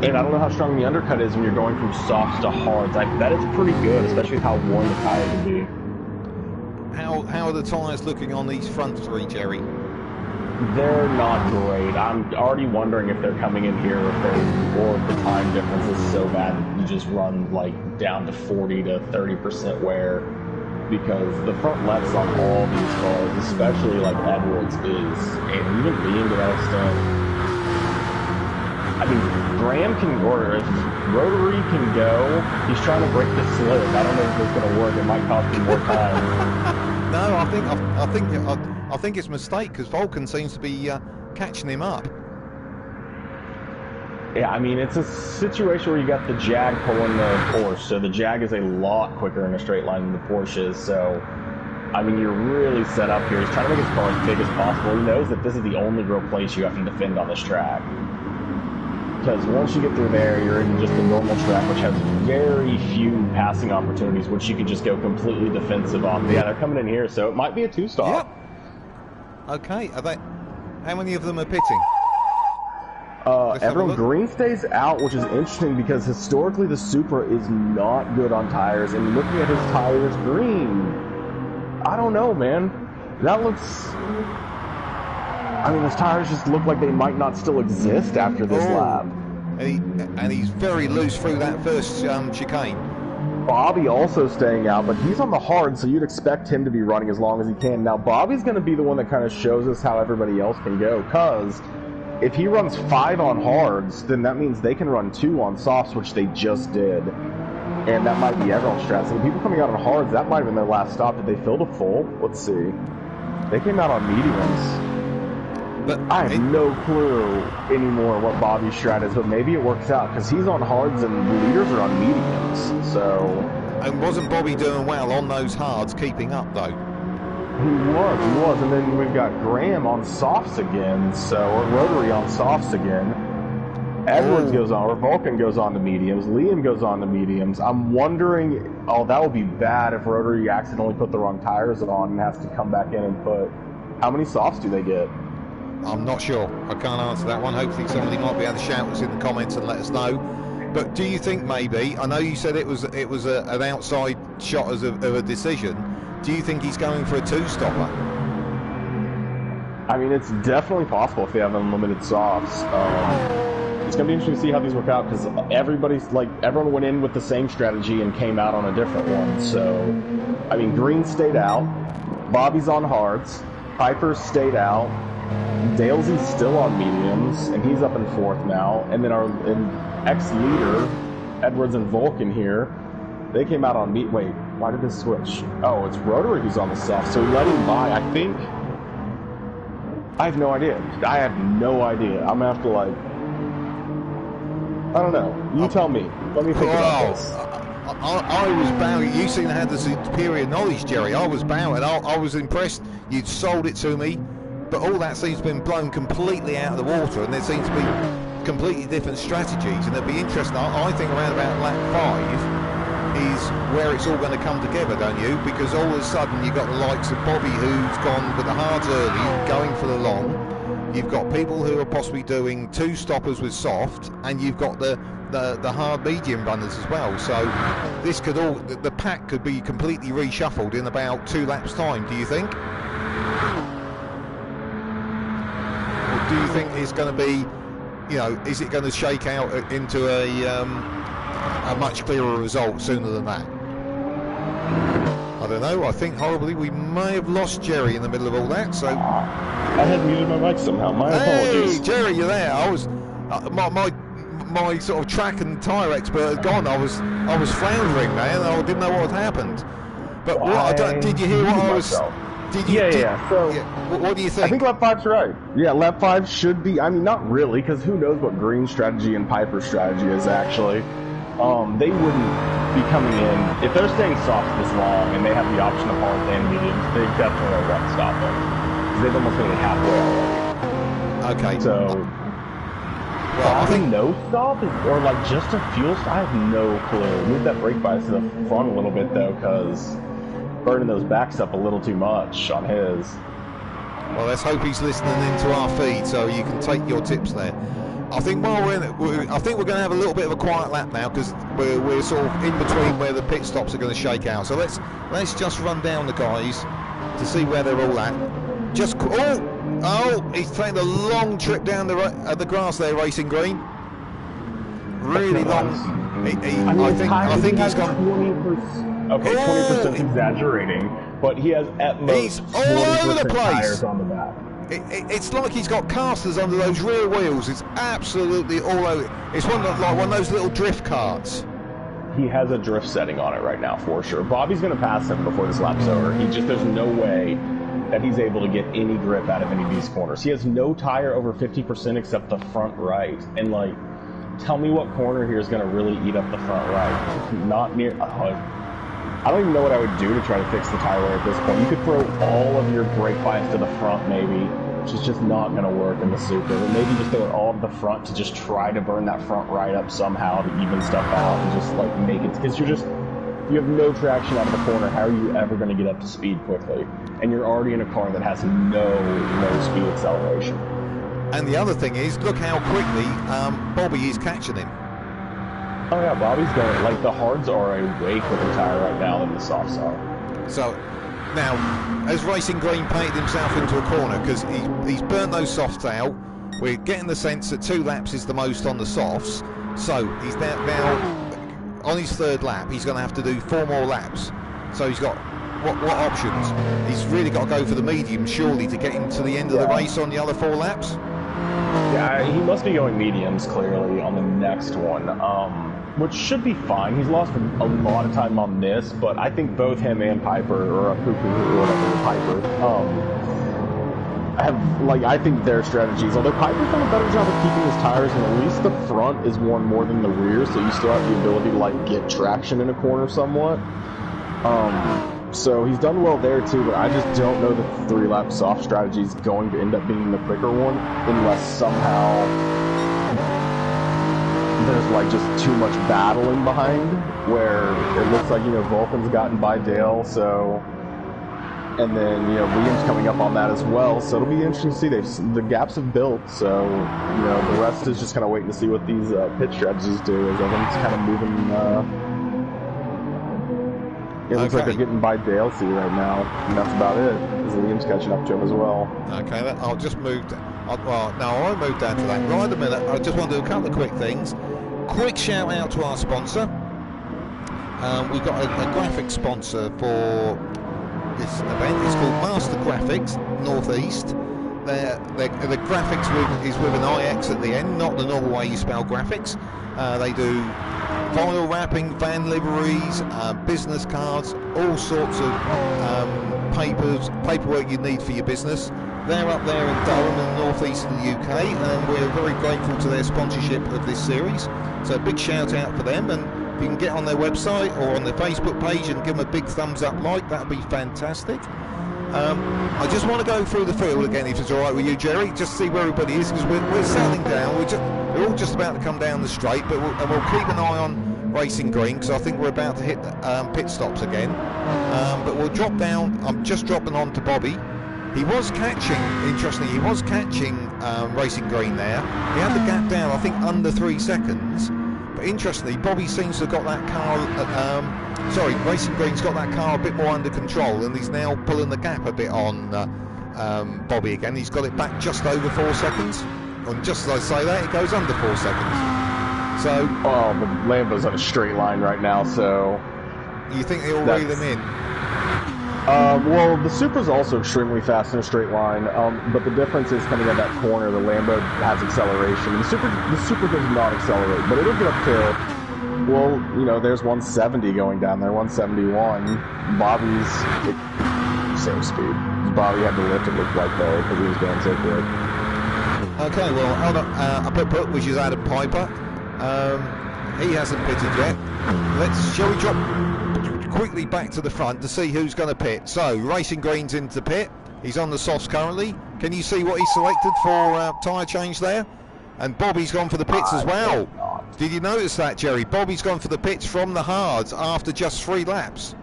And I don't know how strong the undercut is when you're going from softs to hards. I bet it's pretty good, especially with how worn the tires would be. How are the tyres looking on these front three, Jerry? They're not great. I'm already wondering if they're coming in here or if the time difference is so bad that you just run like down to 40 to 30% wear. Because the front lefts on all these cars, especially like Edwards and even Liam to that extent. I mean, Graham can, or if Rotary can go, he's trying to break the slip. I don't know if it's going to work. It might cost him more time. No, I think it's a mistake because Vulcan seems to be catching him up. Yeah, I mean, it's a situation where you got the Jag pulling the Porsche, so the Jag is a lot quicker in a straight line than the Porsche is, so, I mean, you're really set up here. He's trying to make his car as big as possible. He knows that this is the only real place you have to defend on this track. Because once you get through there, you're in just a normal track, which has very few passing opportunities, which you can just go completely defensive on. But yeah, they're coming in here, so it might be a two-stop. Yep. Okay, how many of them are pitting? Everyone Green stays out, which is interesting because historically the Supra is not good on tires, and looking at his tires, Green, I don't know, man. That looks... I mean, his tires just look like they might not still exist after this lap. And he's very loose through that first chicane. Bobby also staying out, but he's on the hard, so you'd expect him to be running as long as he can. Now, Bobby's going to be the one that kind of shows us how everybody else can go, because if he runs 5 on hards, then that means they can run 2 on softs, which they just did. And that might be everyone's strat. So the people coming out on hards, that might have been their last stop. Did they fill to full? Let's see. They came out on mediums. But I have no clue anymore what Bobby's strat is, but maybe it works out, because he's on hards and the leaders are on mediums, so... And wasn't Bobby doing well on those hards, keeping up, though? He was, and then we've got Graham on softs again, or Rotary on softs again. Edwards goes on, or Vulcan goes on to mediums. Liam goes on to mediums. I'm wondering, oh, that would be bad if Rotary accidentally put the wrong tires on and has to come back in and put. How many softs do they get? I'm not sure. I can't answer that one. Hopefully somebody might be able to shout us in the comments and let us know. But do you think maybe, I know you said it was an outside shot of a decision, do you think he's going for a two-stopper? I mean, it's definitely possible if they have unlimited softs. It's going to be interesting to see how these work out because everyone went in with the same strategy and came out on a different one. So, I mean, Green stayed out, Bobby's on hards, Piper stayed out, Dalesy's still on mediums, and he's up in fourth now. And then our ex-leader, Edwards and Vulcan here, they came out on Wait, why did this switch? Oh, it's Rotary who's on the soft, so he let him by, I think. I have no idea. I have no idea. I'm gonna have to I don't know. You tell me. Let me think about this. I was bowing. You seem to have the superior knowledge, Jerry. I was bowing. I was impressed. You'd sold it to me, but all that seems to have been blown completely out of the water, and there seems to be completely different strategies. And it'd be interesting. I think around about lap 5 is where it's all going to come together, don't you? Because all of a sudden you've got the likes of Bobby who's gone with the hards early, going for the long. You've got people who are possibly doing two stoppers with soft, and you've got the hard medium runners as well. So this could all, the pack could be completely reshuffled in about 2 laps time, do you think? Or do you think it's going to be, is it going to shake out into a much clearer result sooner than that? I don't know. I think horribly we may have lost Jerry in the middle of all that. So I had muted my mic somehow. My apologies. Hey, Jerry, you're there. I was my sort of track and tyre expert had gone. I was floundering, man. I didn't know what had happened. But did you hear what I was? Yeah. So what do you think? I think lap 5's right. Yeah, lap 5 should be. I mean, not really, because who knows what Green's strategy and Piper's strategy is actually. They wouldn't be coming in if they're staying soft this long and they have the option of hard and mediums. They definitely won't stop them because they've almost made it halfway already. Okay. So, well, I think no stop or just a fuel stop. I have no clue. Move that brake bias to the front a little bit though, because burning those backs up a little too much on his. Well, let's hope he's listening into our feed so you can take your tips there. I think while we're going to have a little bit of a quiet lap now because we're sort of in between where the pit stops are going to shake out. So let's just run down the guys to see where they're all at. He's taking a long trip down the grass there, Racing Green. Really long. I think he's gone. 20%. Okay, 20% exaggerating, but he has at most. He's all over the place. Tires on the back. It's like he's got casters under those rear wheels. It's absolutely all over. It's like one of those little drift carts. He has a drift setting on it right now for sure. Bobby's going to pass him before this lap's over. There's no way that he's able to get any grip out of any of these corners. He has no tire over 50% except the front right. And tell me what corner here is going to really eat up the front right. Not near. I don't even know what I would do to try to fix the tire wear at this point. You could throw all of your brake bias to the front maybe, which is just not going to work in the Super. Or maybe just throw it all to the front to just try to burn that front right up somehow to even stuff out and just make it, because you have no traction out of the corner. How are you ever going to get up to speed quickly? And you're already in a car that has no speed acceleration. And the other thing is, look how quickly Bobby is catching him. Oh yeah, Bobby's going, the hards are a way quicker tire right now than the softs are. So, now, as Racing Green painted himself into a corner, because he's burnt those softs out, we're getting the sense that 2 laps is the most on the softs, so he's now on his 3rd lap, he's going to have to do 4 more laps. So he's got, what options? He's really got to go for the medium, surely, to get him to the end of the race on the other 4 laps? Yeah, he must be going mediums, clearly, on the next one. Which should be fine. He's lost a lot of time on this, but I think both him and Piper, or Pupu, or whatever, Piper, I think their strategies, although Piper's done a better job of keeping his tires, and at least the front is worn more than the rear, so you still have the ability to, get traction in a corner somewhat. So he's done well there too, but I just don't know that the 3-lap soft strategy is going to end up being the quicker one, unless somehow like just too much battling behind, where it looks like, you know, Vulcan's gotten by Dale, so, and then, you know, Liam's coming up on that as well, so it'll be interesting to see. The gaps have built, so, you know, the rest is just kind of waiting to see what these pit strategies do, as everyone's kind of moving, it looks like they're getting by Dale C right now, and that's about it, as Liam's catching up to him as well. Okay, I'll just move. Well, no, I won't move down to that. Right a minute, I just want to do a couple of quick things. Quick shout out to our sponsor. We've got a graphic sponsor for this event. It's called Master Graphics Northeast. The graphics is with an IX at the end, not the normal way you spell graphics. They do vinyl wrapping, van liveries, business cards, all sorts of paperwork you need for your business. They're up there in Durham in the northeast of the UK, and we're very grateful to their sponsorship of this series. So a big shout out for them, and if you can get on their website or on their Facebook page and give them a big thumbs up like, that would be fantastic. I just want to go through the field again, if it's all right with you, Jerry, just see where everybody is, because we're settling down. We're all just about to come down the straight, but we'll keep an eye on Racing Green, because I think we're about to hit pit stops again. But we'll drop down. I'm just dropping on to Bobby. He was catching, interestingly, Racing Green there. He had the gap down, I think, under 3 seconds. But interestingly, Bobby seems to have got that car, Racing Green's got that car a bit more under control, and he's now pulling the gap a bit on Bobby again. He's got it back just over 4 seconds. And just as I say that, it goes under 4 seconds. So... Oh, the Lambo's on a straight line right now, so... You think he'll reel them in? Well, the Supra's also extremely fast in a straight line, but the difference is coming out that corner, the Lambo has acceleration. The Supra does not accelerate, but it'll get up to, well, you know, there's 170 going down there, 171. Bobby's same speed. Bobby had to lift, it looked like, though, because he was going so quick. Okay, well, hold on, a pit, which is Adam Piper. He hasn't pitted yet. Shall we drop quickly back to the front to see who's going to pit? So, Racing Green's into the pit. He's on the softs currently. Can you see what he selected for tyre change there? And Bobby's gone for the pits as well. Did you notice that, Jerry? Bobby's gone for the pits from the hards after just 3 laps.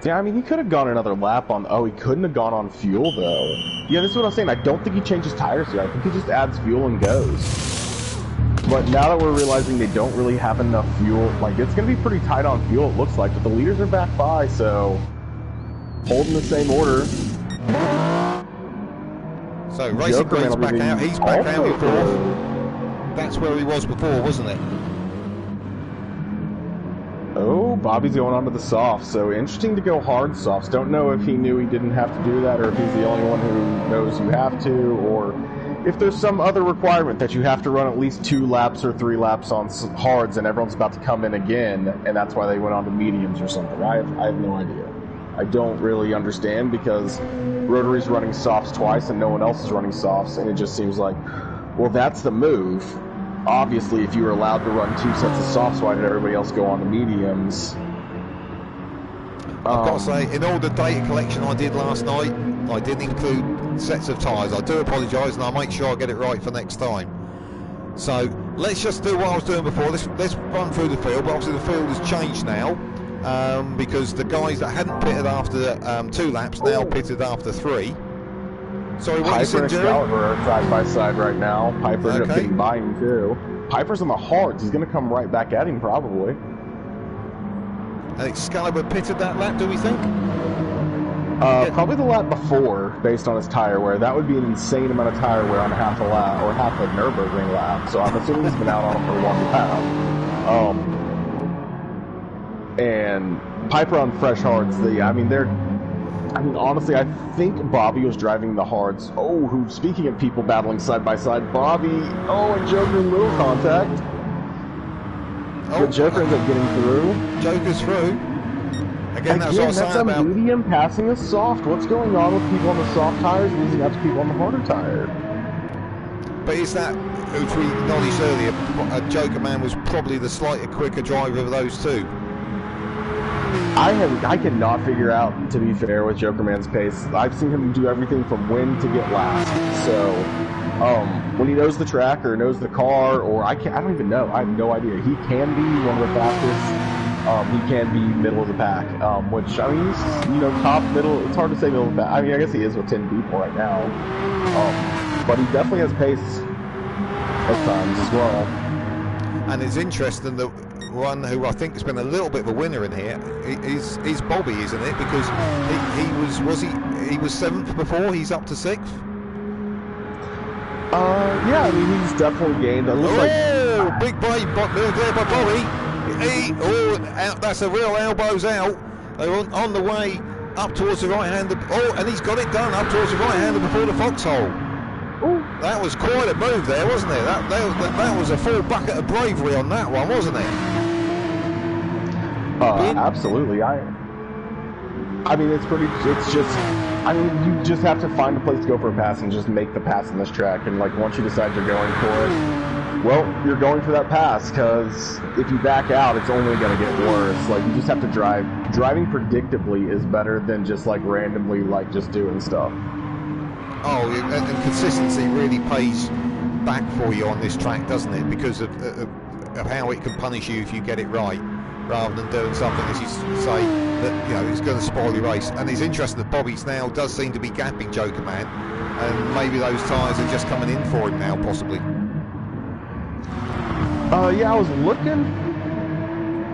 Yeah, I mean, he could have gone another lap on... Oh, he couldn't have gone on fuel, though. Yeah, this is what I'm saying. I don't think he changes tires here. I think he just adds fuel and goes. But now that we're realizing they don't really have enough fuel, like, it's going to be pretty tight on fuel, it looks like. But the leaders are back by, so... Holding the same order. So, Racing Green's back out. He's back out in 4th. That's where he was before, wasn't it? Oh, Bobby's going on to the softs, so interesting to go hard softs. Don't know if he knew he didn't have to do that, or if he's the only one who knows you have to, or if there's some other requirement that you have to run at least 2 laps or 3 laps on hards and everyone's about to come in again, and that's why they went on to mediums or something. I have no idea. I don't really understand, because Rotary's running softs twice and no one else is running softs, and it just seems like, well, that's the move. Obviously, if you were allowed to run 2 sets of softs, why did everybody else go on to mediums? I've got to say, in all the data collection I did last night, I didn't include sets of tyres. I do apologise, and I'll make sure I get it right for next time. So, let's just do what I was doing before. Let's run through the field, but obviously the field has changed now, because the guys that hadn't pitted after 2 laps now pitted after 3. Sorry, what you said, Jerry? Piper and Excalibur are side by side right now. Piper ended up getting by him too. Piper's on the hards. He's going to come right back at him probably. And Excalibur pitted that lap, do we think? Probably the lap before, based on his tire wear. That would be an insane amount of tire wear on half a lap, or half a Nurburgring lap. So I'm assuming he's been out on him for 1 lap. And Piper on fresh hards. Honestly, I think Bobby was driving the hards. Oh, speaking of people battling side by side, Bobby, and Joker in little contact. But Joker ends up getting through. Joker's through. Again, that's what I was saying about... medium passing a soft. What's going on with people on the soft tires losing out to people on the harder tire? But is that, which we acknowledged earlier, Joker Man was probably the slightly quicker driver of those two? I cannot figure out, to be fair, with Joker Man's pace. I've seen him do everything from win to get last. So when he knows the track or knows the car, or I don't even know. I have no idea. He can be one of the fastest. He can be middle of the pack, which, I mean, he's, top, middle. It's hard to say middle of the pack. I mean, I guess he is with 10 people right now. But he definitely has pace at times as well. And it's interesting that one who I think has been a little bit of a winner in here is Bobby, isn't it? Because he was 7th before. He's up to 6th. Yeah, I mean, he's definitely gained. It looks like big brave move there by Bobby. That's a real elbows out. They're on the way up towards the right hander. And he's got it done up towards the right hander before the foxhole. Ooh. That was quite a move there, wasn't it? That was a full bucket of bravery on that one, wasn't it? Absolutely. I mean, it's just, I mean, you just have to find a place to go for a pass and just make the pass in this track. And, like, once you decide you're going for it, well, you're going for that pass, because if you back out, it's only going to get worse. Like, you just have to drive. Driving predictably is better than just, like, randomly, like, just doing stuff. Oh, and consistency really pays back for you on this track, doesn't it? Because of how it can punish you if you get it right, rather than doing something, as you say, that is going to spoil your race. And it's interesting that Bobby's now does seem to be gapping Joker Man, and maybe those tyres are just coming in for him now, possibly. Yeah, I was looking,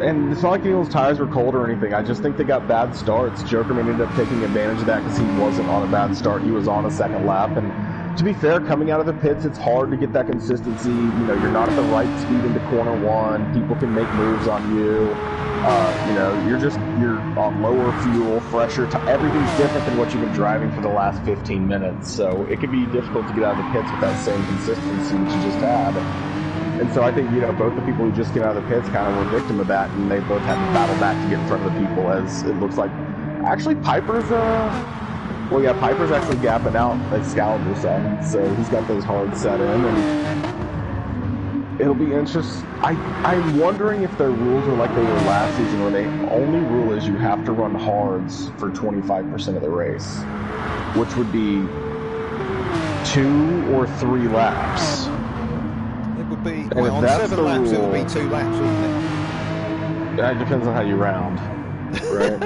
and it's not like those tires were cold or anything. I just think they got bad starts. Jokerman ended up taking advantage of that because he wasn't on a bad start. He was on a second lap, and to be fair, coming out of the pits, it's hard to get that consistency. You're not at the right speed into corner one. People can make moves on you. You're on lower fuel, fresher. Everything's different than what you've been driving for the last 15 minutes. So it can be difficult to get out of the pits with that same consistency that you just had. And so I think, both the people who just came out of the pits kind of were victim of that, and they both had to battle back to get in front of the people, as it looks like. Actually, Piper's Piper's actually gapping out Excalibur's side, so he's got those hard set in, and it'll be interesting. I'm wondering if their rules are like they were last season, where the only rule is you have to run hards for 25% of the race, which would be 2 or 3 laps. On 7 laps, it would be 2 laps, wouldn't it? It depends on how you round, right?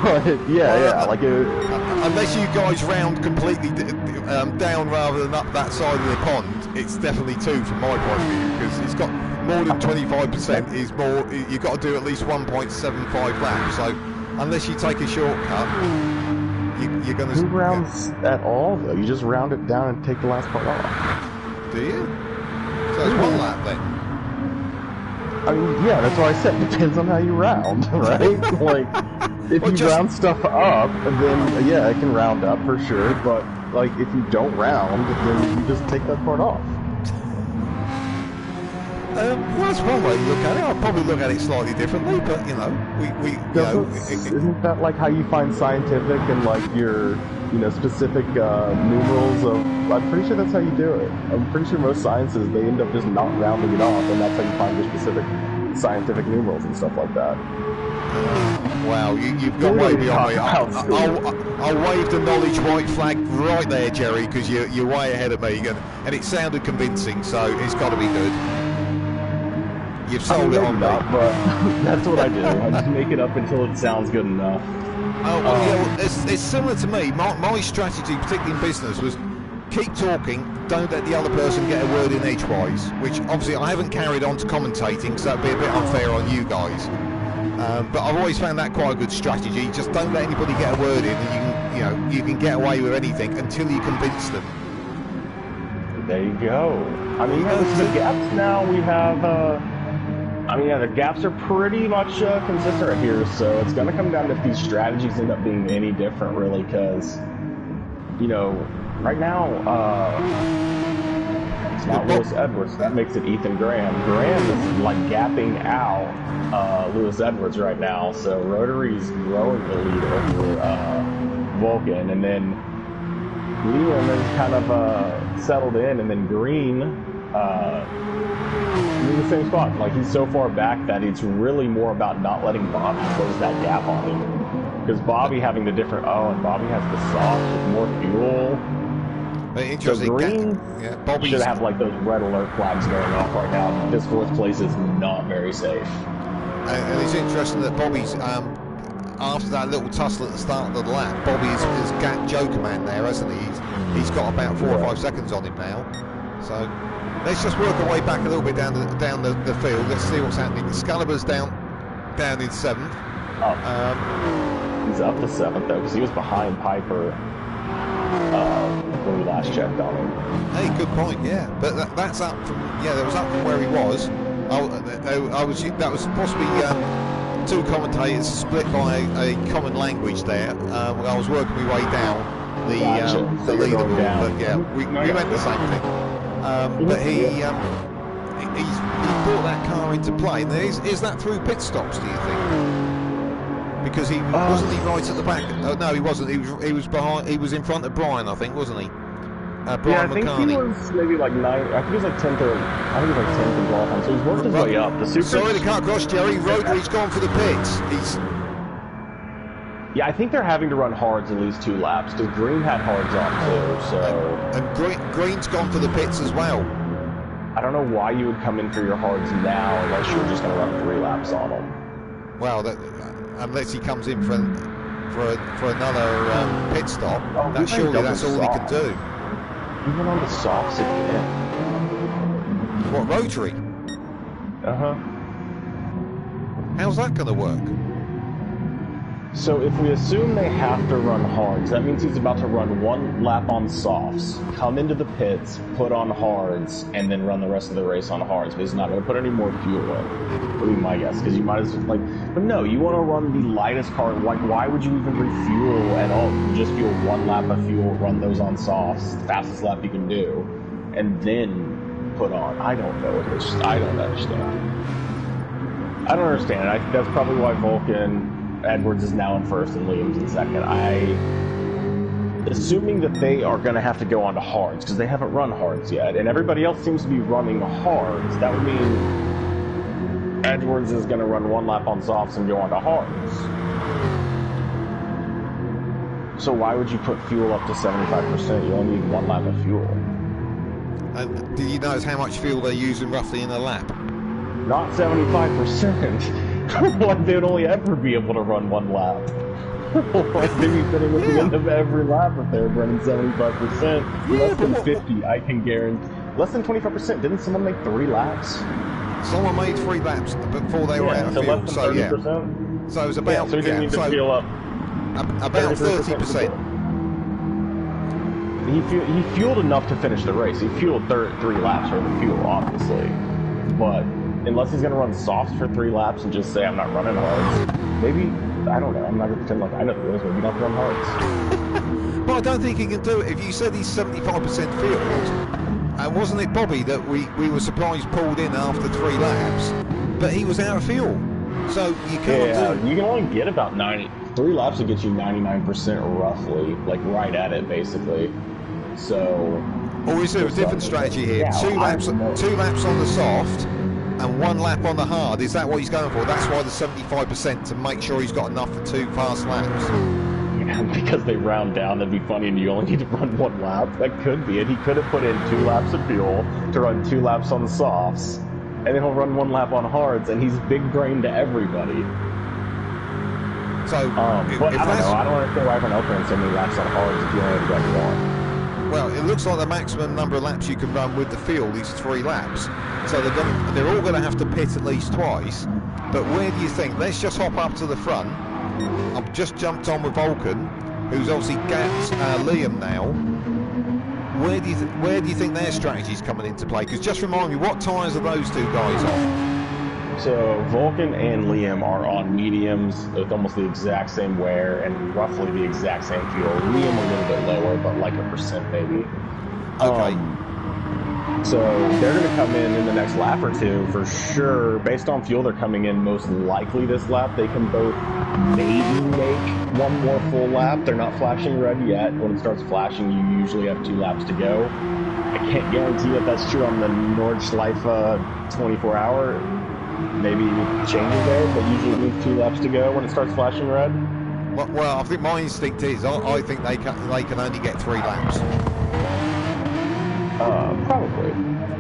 But yeah, like unless you guys round completely down rather than up that side of the pond, it's definitely 2 from my point of view, because it's got more than 25% is more. You've got to do at least 1.75 laps. So unless you take a shortcut, you're going to. Who rounds at all though? You just round it down and take the last part off. Do you? So it's 1 lap then? I mean, yeah, that's what I said. It depends on how you round, right? Like, if you round stuff up, then, yeah, it can round up for sure. But, like, if you don't round, then you just take that part off. Well, that's one way to look at it. I'll probably look at it slightly differently, but, isn't that, like, how you find scientific and, like, your... specific numerals of... I'm pretty sure that's how you do it. I'm pretty sure most sciences, they end up just not rounding it off, and that's how you find your specific scientific numerals and stuff like that. Wow, you've got way beyond me. I'll wave the knowledge white flag right there, Jerry, because you're way ahead of me, and it sounded convincing, so it's got to be good. You've sold it on me. Not, but that's what I do. I just make it up until it sounds good enough. Oh, well, it's similar to me. My strategy, particularly in business, was keep talking, don't let the other person get a word in edgewise, which obviously I haven't carried on to commentating, so that'd be a bit unfair on you guys. But I've always found that quite a good strategy. Just don't let anybody get a word in, and you can get away with anything until you convince them. There you go. I mean, the gaps now we have... the gaps are pretty much consistent right here, so it's going to come down to if these strategies end up being any different, really, because, right now, it's not Lewis Edwards. That makes it Ethan Graham. Graham is, like, gapping out Lewis Edwards right now, so Rotary's growing the lead over Vulcan, and then Liam is kind of settled in, and then Green... in the same spot. Like, he's so far back that it's really more about not letting Bobby close that gap on him. Because Bobby having the different... and Bobby has the soft with more fuel. Interesting. So Green Bobby's should have like those red alert flags going off right now. This fourth place is not very safe. And it's interesting that Bobby's, after that little tussle at the start of the lap, Bobby is got Joker Man there, hasn't he? He's got about 4 or 5 seconds on him now. So let's just work our way back a little bit down the field. Let's see what's happening. Excalibur's down in 7th. He's up to 7th though, because he was behind Piper when we last checked on him. Hey, good point. Yeah, but that's up from that was up from where he was. That was possibly 2 commentators split by a common language there. I was working my way down the leaderboard, but yeah, we went the same thing. But he brought that car into play. And is that through pit stops, do you think? Because wasn't he right at the back? Oh, no, he wasn't. He was behind. He was in front of Brian, I think, wasn't he? Brian I think McCartney. he was maybe like 9. I think he was like 10th or I think he was like 10th in qualifying. So he's worked his way up. Sorry to cut across, Jerry. Rotary's gone for the pits. Yeah, I think they're having to run hards at least 2 laps because Green had hards on too. So and Green's gone for the pits as well. I don't know why you would come in for your hards now unless you're just going to run 3 laps on them. Well, unless he comes in for another pit stop, surely that's all he can do. He went on the softs again. What, Rotary? How's that going to work? So if we assume they have to run hards, that means he's about to run 1 lap on softs, come into the pits, put on hards, and then run the rest of the race on hards. But he's not going to put any more fuel in, would be my guess, because you might as well, but no, you want to run the lightest car. Like, why would you even refuel at all? You just fuel 1 lap of fuel, run those on softs, fastest lap you can do, and then put on. I don't know. I don't understand. I don't understand. I think that's probably why Edwards is now in 1st and Liam's in 2nd. Assuming that they are going to have to go on to hards, because they haven't run hards yet, and everybody else seems to be running hards, that would mean Edwards is going to run 1 lap on softs and go on to hards. So why would you put fuel up to 75%? You only need 1 lap of fuel. And do you know how much fuel they're using roughly in a lap? Not 75%. Like, they would only ever be able to run 1 lap. Like, they'd be sitting at the end of every lap if they were running 75%. Less than 50, I can guarantee. Less than 25%. Didn't someone make 3 laps? Someone made 3 laps before they were out of fuel. Less than 30%? So it was about. So he didn't even fuel up. About 30%. He fueled enough to finish the race. He fueled 3 laps worth of fuel, obviously. But unless he's going to run softs for 3 laps and just say, I'm not running hards, maybe, I don't know, I'm not going to pretend like I know the rules, maybe not run hards. But I don't think he can do it. If you said he's 75% fueled, and wasn't it Bobby that we were surprised pulled in after 3 laps, but he was out of fuel. So you can't do... You can only get about 3 laps to get you 99% roughly, like right at it, basically. So... Or is there a different strategy here? Yeah, 2 laps on the soft, and 1 lap on the hard. Is that what he's going for? That's why the 75%, to make sure he's got enough for 2 fast laps. Yeah, because they round down, that'd be funny, and you only need to run 1 lap. That could be it. He could have put in 2 laps of fuel to run 2 laps on the softs, and then he'll run 1 lap on hards, and he's big brain to everybody. So, but I don't know. I don't understand why everyone else runs so many laps on hards if you only have 1. Well, it looks like the maximum number of laps you can run with the field is 3 laps. So they're all going to have to pit at least twice. But where do you think? Let's just hop up to the front. I've just jumped on with Vulcan, who's obviously gapped Liam now. Where do you think their strategy's coming into play? Because just remind me, what tyres are those 2 guys on? So Vulcan and Liam are on mediums with almost the exact same wear and roughly the exact same fuel. Liam a little bit lower, but like 1% maybe. Okay. So they're going to come in the next lap or 2 for sure. Based on fuel, they're coming in most likely this lap. They can both maybe make 1 more full lap. They're not flashing red yet. When it starts flashing, you usually have 2 laps to go. I can't guarantee that that's true on the Nordschleife 24-hour. Maybe changes there, but usually it means 2 laps to go when it starts flashing red. Well, I think my instinct is I think they can only get 3 laps. Probably.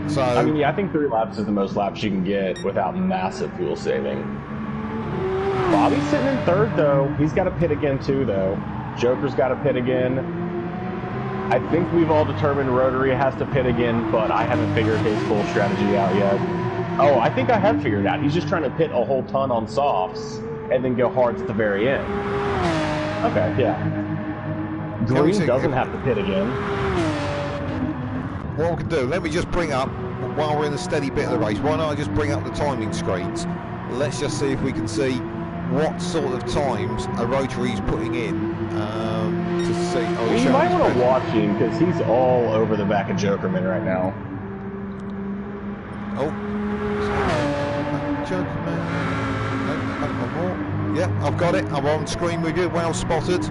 So I mean, yeah, I think 3 laps is the most laps you can get without massive fuel saving. Bobby's sitting in 3rd, though. He's got to pit again, too, though. Joker's got to pit again. I think we've all determined Rotary has to pit again, but I haven't figured his full strategy out yet. Oh, I think I have figured it out. He's just trying to pit a whole ton on softs and then go hards at the very end. Okay, yeah. Green doesn't have to pit again. What we can do, let me just bring up, while we're in a steady bit of the race, why not I just bring up the timing screens? Let's just see if we can see what sort of times a Rotary's putting in to see. Oh, you might want to watch him because he's all over the back of Jokerman right now. Oh, Jokerman. No, yeah, I've got it. I'm on screen with you. Well spotted.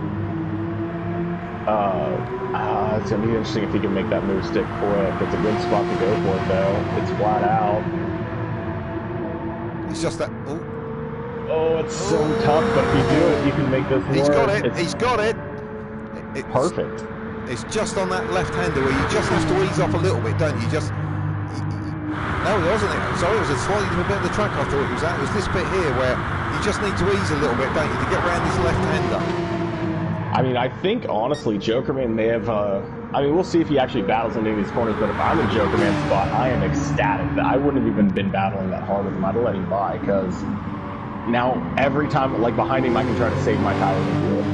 It's going to be interesting if he can make that move stick quick. It's a good spot to go for it, though. It's flat out. It's just that. Oh, it's so tough, but if you do it, you can make this work. He's got it. He's got it. It's perfect. It's just on that left-hander where you just have to ease off a little bit, don't you? No, it wasn't it. Sorry, it was a slightly different bit of the track I thought it was at. It was this bit here where you just need to ease a little bit, don't you, to get around this left-hander. I mean, I think, honestly, Jokerman may have... I mean, we'll see if he actually battles into these corners, but if I'm in Jokerman's spot, I am ecstatic that I wouldn't have even been battling that hard with him. I'd have let him by, because now every time, like, behind him, I can try to save my tires and fuel.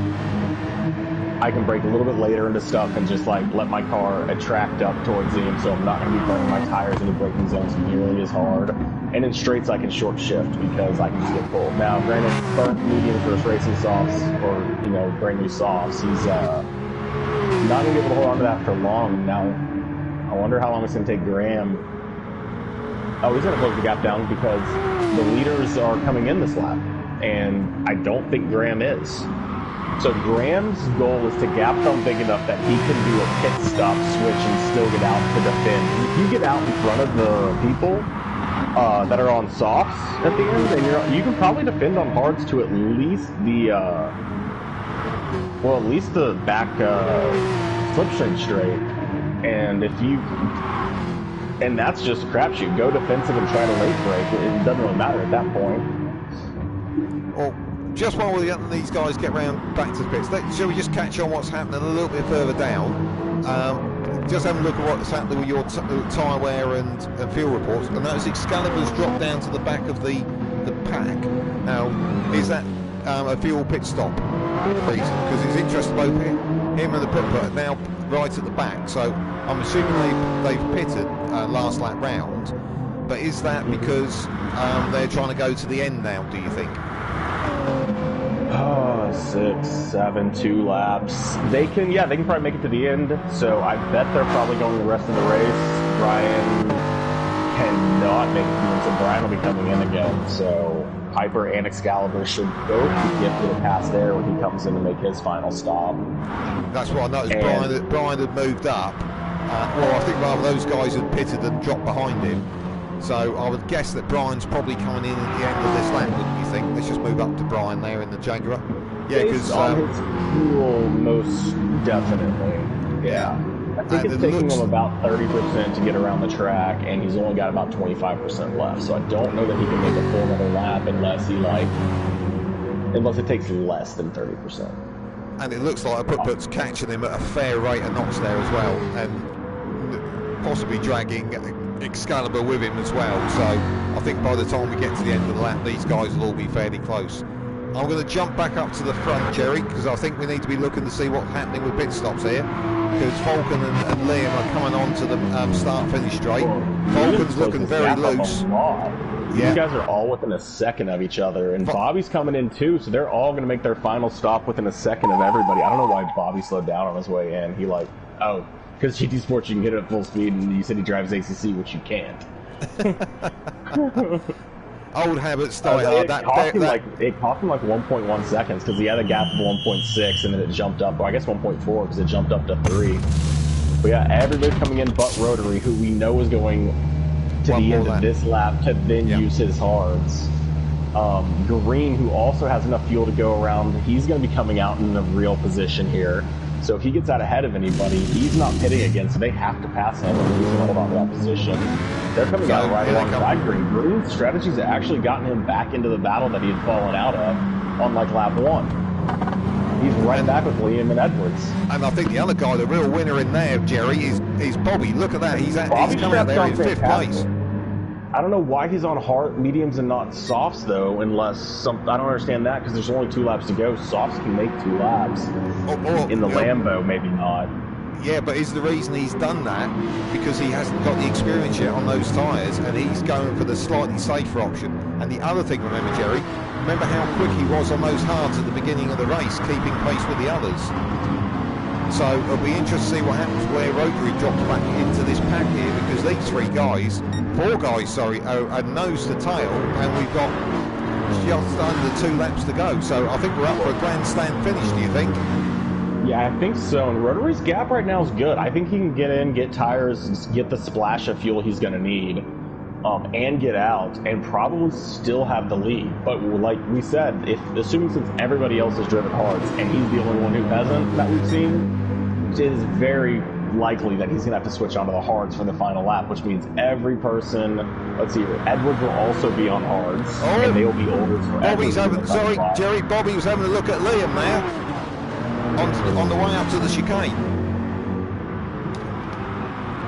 I can brake a little bit later into stuff and just, like, let my car attract up towards him, so I'm not going to be burning my tires into braking zones nearly as hard. And in straights, I can short shift because I can just get pulled. Now, granted, burnt medium first racing softs, or, you know, brand new softs, he's not going to be able to hold on to that for long. Now, I wonder how long it's going to take Graham. Oh, he's going to close the gap down because the leaders are coming in this lap, and I don't think Graham is. So Graham's goal is to gap them big enough that he can do a pit stop switch and still get out to defend. If you get out in front of the people that are on softs at the end, and you can probably defend on hards to at least the well, at least the back slipstream straight. And if you, and that's just a crapshoot. Go defensive and try to late brake. It doesn't really matter at that point. Well, just while we're letting these guys get round back to the pits, shall we just catch on what's happening a little bit further down? Just have a look at what's happening with your tyre wear and fuel reports. And notice Excalibur's dropped down to the back of the pack. Now, is that a fuel pit stop reason? Because it's interesting both him and the pit are now right at the back. So I'm assuming they've pitted last lap round. But is that because they're trying to go to the end now, do you think? 6, 7, 2 laps. They can probably make it to the end. So I bet they're probably going the rest of the race. Brian cannot make it to the end, so Brian will be coming in again. So Piper and Excalibur should both be gifted a pass there when he comes in to make his final stop. That's what I noticed. Brian had moved up. Well, I think rather those guys had pitted and dropped behind him. So I would guess that Brian's probably coming in at the end of this lap, wouldn't you think? Let's just move up to Brian there in the Jaguar. Yeah, because on his fuel, most definitely. Yeah. I think it's taking him about 30% to get around the track, and he's only got about 25% left. So I don't know that he can make a full another lap unless it takes less than 30%. And it looks like Put-Put's catching him at a fair rate of knots there as well, and possibly dragging Excalibur with him as well. So I think by the time we get to the end of the lap, these guys will all be fairly close. I'm going to jump back up to the front, Jerry, because I think we need to be looking to see what's happening with pit stops here. Because Falcon and Liam are coming on to the start-finish straight. Falcon's looking very loose. Yeah. These guys are all within a second of each other, and Bobby's coming in too, so they're all going to make their final stop within a second of everybody. I don't know why Bobby slowed down on his way in. He because Gtsport you can hit it at full speed, and you said he drives ACC, which you can't. Old habits die hard. It cost him like 1.1 seconds because he had a gap of 1.6 and then it jumped up, or I guess 1.4 because it jumped up to 3. But yeah, everybody's coming in but Rotary, who we know is going to the end of this lap to then use his hards. Green, who also has enough fuel to go around, he's going to be coming out in a real position here. So if he gets out ahead of anybody, he's not pitting against, so they have to pass him and he's going to hold on to that position. They're coming out right alongside Green. Green's strategies have actually gotten him back into the battle that he had fallen out of on like lap 1. He's right back with Liam and Edwards. And I think the other guy, the real winner in there, Jerry, is Bobby. Look at that. He's coming out there in 5th place. I don't know why he's on hard, mediums, and not softs, though, unless I don't understand that, because there's only 2 laps to go. Softs can make 2 laps. In the Lambo, maybe not. Yeah, but is the reason he's done that because he hasn't got the experience yet on those tyres, and he's going for the slightly safer option. And the other thing, remember, Jerry, remember how quick he was on those hards at the beginning of the race, keeping pace with the others. So it'll be interesting to see what happens where Rotary drops back into this pack here, because these 4 guys, are nose to tail, and we've got just under 2 laps to go. So I think we're up for a grandstand finish, do you think? Yeah, I think so. And Rotary's gap right now is good. I think he can get in, get tires, get the splash of fuel he's going to need, and get out, and probably still have the lead. But like we said, assuming since everybody else has driven hards and he's the only one who hasn't that we've seen, it is very likely that he's going to have to switch onto the hards for the final lap, which means every person, let's see here, Edwards will also be on hards, and they will be older for Bobby's Jerry, Bobby was having a look at Liam there on the way up to the chicane.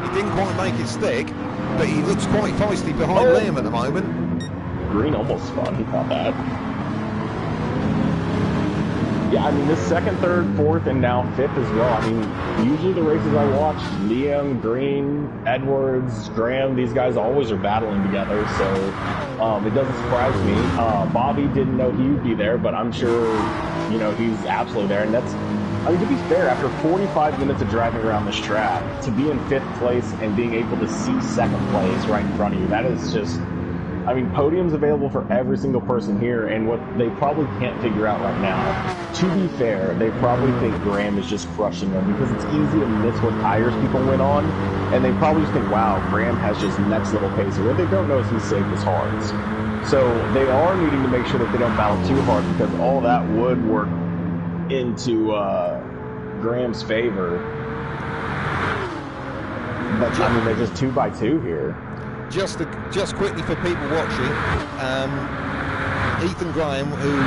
He didn't quite make it stick, but he looks quite feisty behind Liam at the moment. Green almost spun, he caught that. Yeah, I mean, this 2nd, 3rd, 4th, and now 5th as well. I mean, usually the races I watch, Liam, Green, Edwards, Graham, these guys always are battling together, so it doesn't surprise me. Bobby didn't know he would be there, but I'm sure, you know, he's absolutely there. And that's, I mean, to be fair, after 45 minutes of driving around this track, to be in 5th place and being able to see 2nd place right in front of you, that is just, I mean, podium's available for every single person here, and what they probably can't figure out right now, to be fair, they probably think Graham is just crushing them, because it's easy to miss what tires people went on, and they probably just think, wow, Graham has just next little pace. What they don't know is he saved his hards. So they are needing to make sure that they don't battle too hard, because all that would work into Graham's favor. But, I mean, they're just 2 by 2 here. Just quickly for people watching, Ethan Graham, who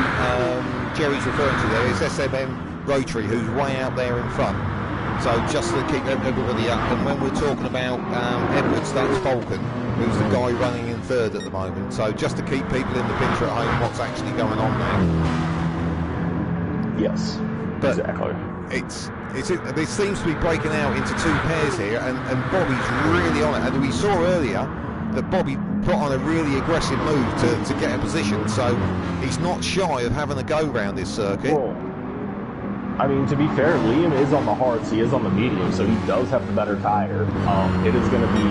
Jerry's referring to there, is SMM Rotary, who's way out there in front. So just to keep everybody up. And when we're talking about Edwards, that's Falcon, who's the guy running in 3rd at the moment. So just to keep people in the picture at home, what's actually going on there. Yes, but exactly. This seems to be breaking out into 2 pairs here, and Bobby's really on it. And we saw earlier that Bobby put on a really aggressive move to get a position, so he's not shy of having a go round this circuit. Well, I mean, to be fair, Liam is on the hards, he is on the medium, so he does have the better tire. It is going to be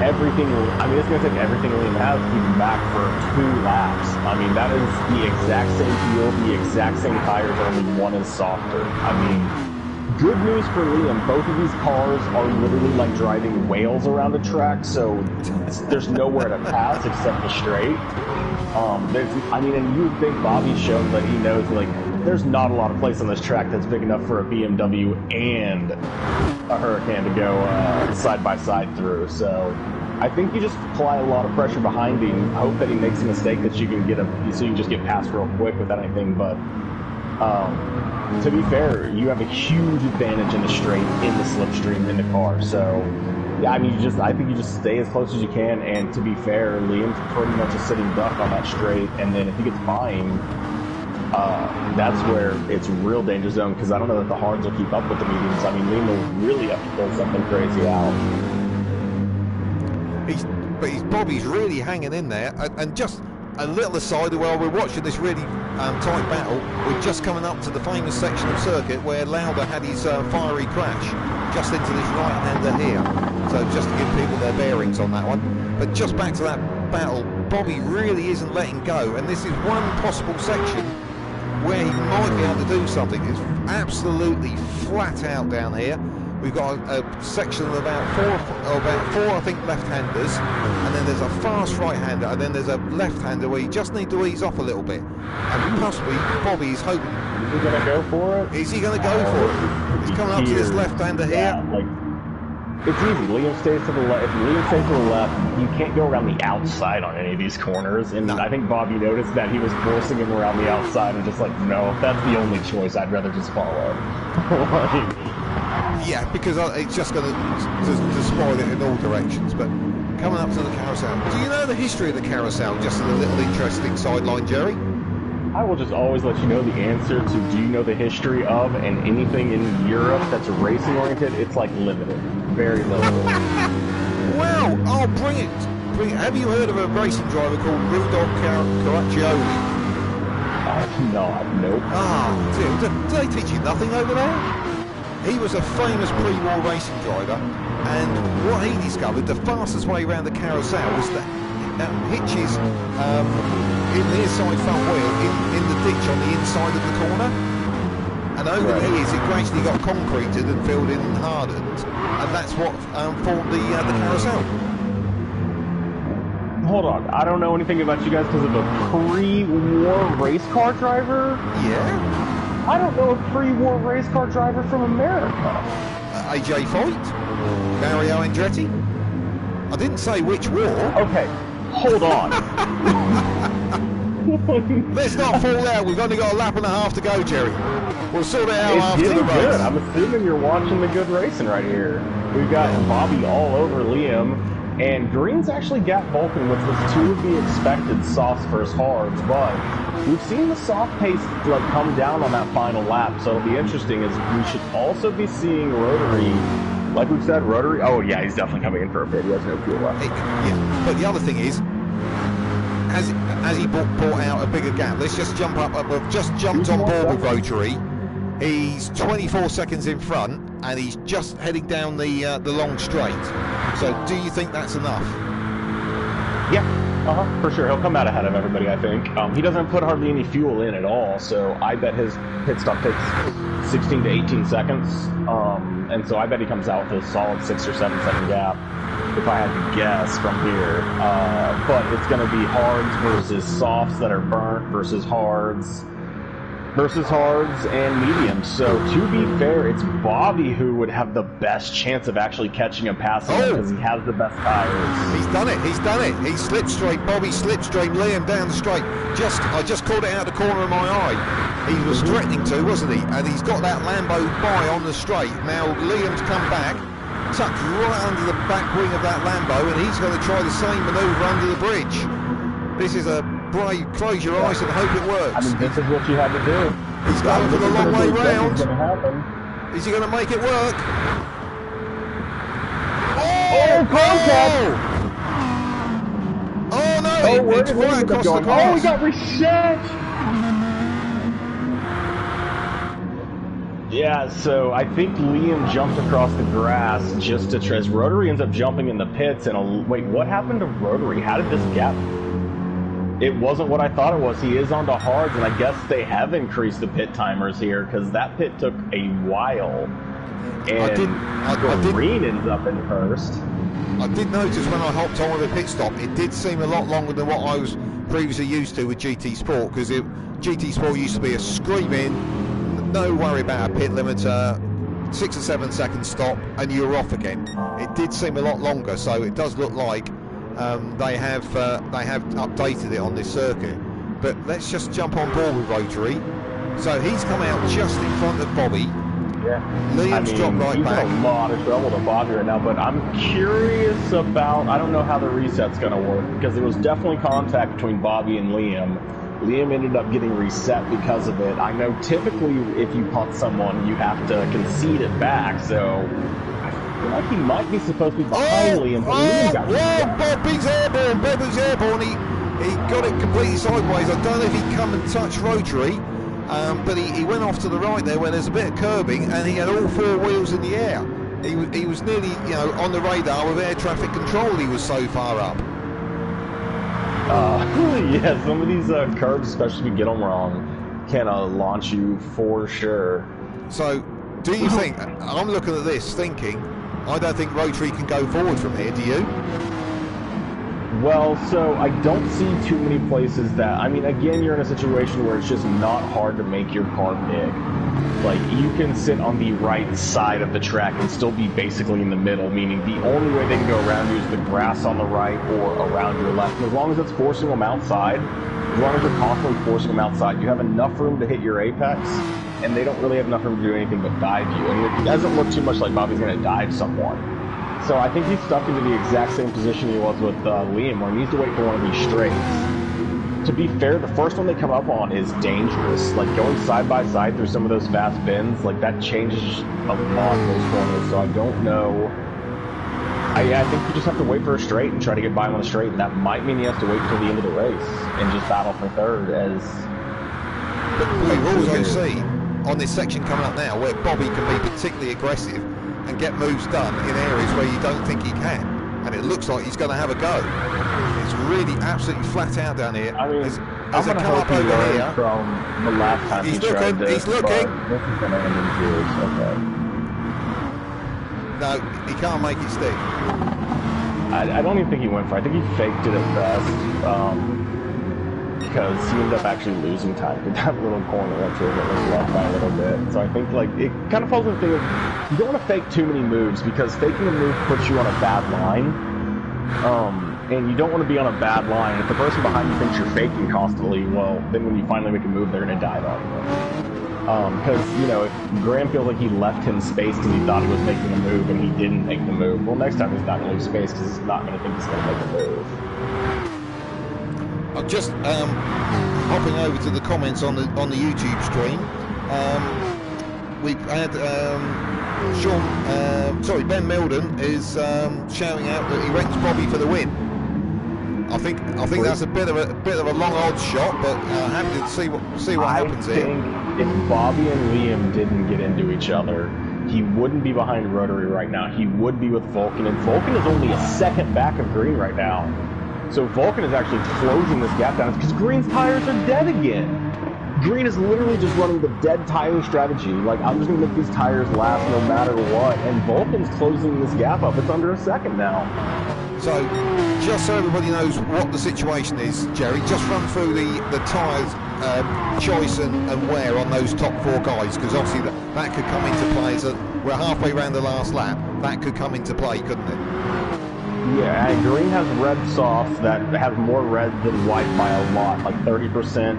everything, I mean, it's going to take everything Liam has to keep him back for 2 laps. I mean, that is the exact same field, the exact same tires, only one is softer. I mean, good news for Liam, both of these cars are literally like driving whales around a track, so there's nowhere to pass except the straight. I mean, and you would think Bobby's shown that he knows, like, there's not a lot of place on this track that's big enough for a BMW and a Hurricane to go side by side through. So I think you just apply a lot of pressure behind him, hope that he makes a mistake that you can so you can just get past real quick without anything. But to be fair, you have a huge advantage in the straight, in the slipstream, in the car. So yeah, I mean, I think you just stay as close as you can. And to be fair, Liam's pretty much a sitting duck on that straight. And then if he gets behind, that's where it's real danger zone, because I don't know that the hards will keep up with the mediums. I mean, Liam will really have to pull something crazy out. Bobby's really hanging in there, and just a little aside, while we're watching this really tight battle, we're just coming up to the famous section of circuit where Lauda had his fiery crash just into this right-hander here. So just to give people their bearings on that one. But just back to that battle, Bobby really isn't letting go, and this is one possible section where he might be able to do something. It's absolutely flat out down here. We've got a section of about four, I think, left-handers, and then there's a fast right-hander, and then there's a left-hander where you just need to ease off a little bit. And possibly Bobby is hoping Is he going to go for it? Is he going to go for it? He's coming up to this left-hander here. Like, it's easy. Liam stays to the left. If Liam stays to the left, you can't go around the outside on any of these corners. And I think Bobby noticed that he was forcing him around the outside and just like, no, if that's the only choice, I'd rather just follow. Yeah, because it's just going to spoil it in all directions. But coming up to the carousel, do you know the history of the carousel? Just a little interesting sideline, Jerry. I will just always let you know the answer to do you know the history of, and anything in Europe that's racing oriented, it's like limited. Very limited. Well, I'll bring it. Have you heard of a racing driver called Rudolph Caraccioli? Nope. Do they teach you nothing over there? He was a famous pre-war racing driver, and what he discovered, the fastest way around the carousel was that hitches in the inside front wheel in the ditch on the inside of the corner, and over the years it gradually got concreted and filled in and hardened, and that's what formed the carousel. Hold on, I don't know anything about you guys because of a pre-war race car driver? Yeah. I don't know a pre-war race car driver from America. AJ Foyt? Mario Andretti? I didn't say which war. Okay, hold on. Let's not fall out. We've only got a lap and a half to go, Jerry. We'll sort it out after the race. Good. I'm assuming you're watching the good racing right here. We've got Bobby all over Liam, and Green's actually got Vulcan, which was two of the expected softs versus hards, but we've seen the soft pace like come down on that final lap, so it'll be interesting as we should also be seeing Rotary. Like we've said, Rotary. Oh yeah, he's definitely coming in for a pit. He has no fuel left. Yeah, but the other thing is, as he brought out a bigger gap, let's just jump up. We've just jumped on board with Rotary. He's 24 seconds in front, and he's just heading down the long straight. So, do you think that's enough? Yeah, for sure. He'll come out ahead of everybody, I think. He doesn't put hardly any fuel in at all, so I bet his pit stop takes 16 to 18 seconds. And so I bet he comes out with a solid 6 or 7 second gap, if I had to guess from here. But it's going to be hards versus softs that are burnt versus hards and mediums. So to be fair, it's Bobby who would have the best chance of actually catching him passing him because he has the best tires. He's done it. He's slipstream. Bobby slipstream Liam down the straight. I just caught it out the corner of my eye. He was threatening to, wasn't he? And he's got that Lambo by on the straight. Now Liam's come back, tucked right under the back wing of that Lambo, and he's going to try the same manoeuvre under the bridge. This is a brave, close your eyes and hope it works. I mean, this is what you had to do. He's going for the long way round. Is he going to make it work? Oh, contact! Oh no, it's right across the grass. Oh, he got reset! Yeah, so I think Liam jumped across the grass just to try. Rotary ends up jumping in the pits, and wait, what happened to Rotary? How did this gap? It wasn't what I thought it was. He is onto hards, and I guess they have increased the pit timers here because that pit took a while. And Green ends up in first. I did notice when I hopped on with a pit stop, it did seem a lot longer than what I was previously used to with Gtsport, because Gtsport used to be a screaming, no worry about a pit limiter, 6 or 7 second stop, and you're off again. It did seem a lot longer, so it does look like they have updated it on this circuit. But let's just jump on board with Rotary. So he's come out just in front of Bobby. Yeah. Liam's dropped right back. He's in a lot of trouble to Bobby right now, but I'm curious about, I don't know how the reset's going to work, because there was definitely contact between Bobby and Liam. Liam ended up getting reset because of it. I know typically if you punt someone, you have to concede it back, so I feel like he might be supposed to be behind Liam, but Liam got reset. Bobby's airborne, he got it completely sideways. I don't know if he'd come and touch Rotary, but he went off to the right there where there's a bit of curbing, and he had all 4 wheels in the air. He was nearly, on the radar with air traffic control. He was so far up. Yeah, some of these curbs, especially if you get them wrong, can launch you for sure. So, do you think? I'm looking at this, thinking, I don't think Rotary can go forward from here. Do you? Well, so I don't see too many places that, I mean, again, you're in a situation where it's just not hard to make your car big. Like, you can sit on the right side of the track and still be basically in the middle, meaning the only way they can go around you is the grass on the right or around your left. And as long as it's forcing them outside, as long as you're constantly forcing them outside, you have enough room to hit your apex, and they don't really have enough room to do anything but dive you. And it doesn't look too much like Bobby's going to dive someone. So I think he's stuck into the exact same position he was with Liam, where he needs to wait for one of these straights. To be fair, the first one they come up on is dangerous. Like, going side by side through some of those fast bends, like, that changes a lot of those corners, so I don't know. I think you just have to wait for a straight and try to get by him on a straight, and that might mean he has to wait until the end of the race and just battle for third as... But we've also seen, on this section coming up now, where Bobby can be particularly aggressive and get moves done in areas where you don't think he can. And it looks like he's going to have a go. It's really absolutely flat out down here. I mean, there's I'm a going to come hope up he over learned here. from the last time he tried this. He's looking. This is going to end in tears. Okay. No, he can't make it stick. I don't even think he went for it. I think he faked it at best. Because he ended up actually losing time to that little corner that's where it was left by a little bit. So I think, like, it kind of falls in the thing of, you don't want to fake too many moves, because faking a move puts you on a bad line. And you don't want to be on a bad line. If the person behind you thinks you're faking constantly, well, then when you finally make a move, they're going to dive on you. Because, you know, if Graham feels like he left him space because he thought he was making a move and he didn't make the move, well, next time he's not going to leave space because he's not going to think he's going to make a move. I'm just hopping over to the comments on the YouTube stream. We've had Ben Milden is shouting out that he ranks Bobby for the win. I think that's a bit of a long odds shot, but happy to see what happens here. I think if Bobby and Liam didn't get into each other, he wouldn't be behind Rotary right now. He would be with Vulcan, and Vulcan is only a second back of Green right now. So Vulcan is actually closing this gap down because Green's tires are dead again. Green is literally just running the dead tire strategy. Like, I'm just going to make these tires last no matter what. And Vulcan's closing this gap up. It's under a second now. So, just so everybody knows what the situation is, Jerry, just run through the tyres choice and wear on those top four guys, because obviously that could come into play. So we're halfway around the last lap. That could come into play, couldn't it? Yeah, and Green has red soft that has more red than white by a lot, like 30%,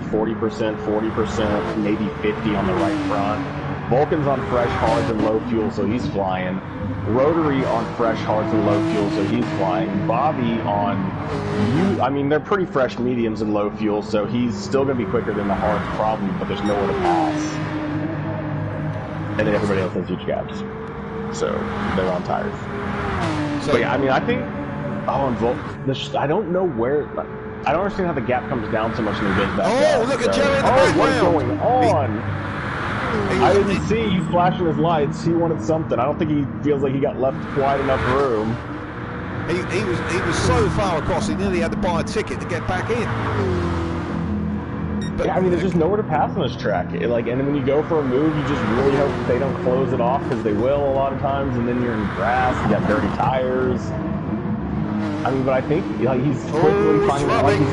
40%, 40%, maybe 50 on the right front. Vulcan's on fresh hards and low fuel, so he's flying. Rotary on fresh hards and low fuel, so he's flying. Bobby on, I mean, they're pretty fresh mediums and low fuel, so he's still going to be quicker than the hards probably, but there's nowhere to pass. And then everybody else has huge gaps, so they're on tires. So, but yeah, I mean, I think, I don't know where, I don't understand how the gap comes down so much and it goes back up. Oh, look at Jerry in the background. What's going on? I didn't see you flashing his lights. He wanted something. I don't think he feels like he got left quite enough room. He was so far across, he nearly had to buy a ticket to get back in. But, yeah, I mean, there's just nowhere to pass on this track. And then when you go for a move, you just really hope that they don't close it off, because they will a lot of times, and then you're in grass, you got dirty tires. I mean, but I think he's quickly finding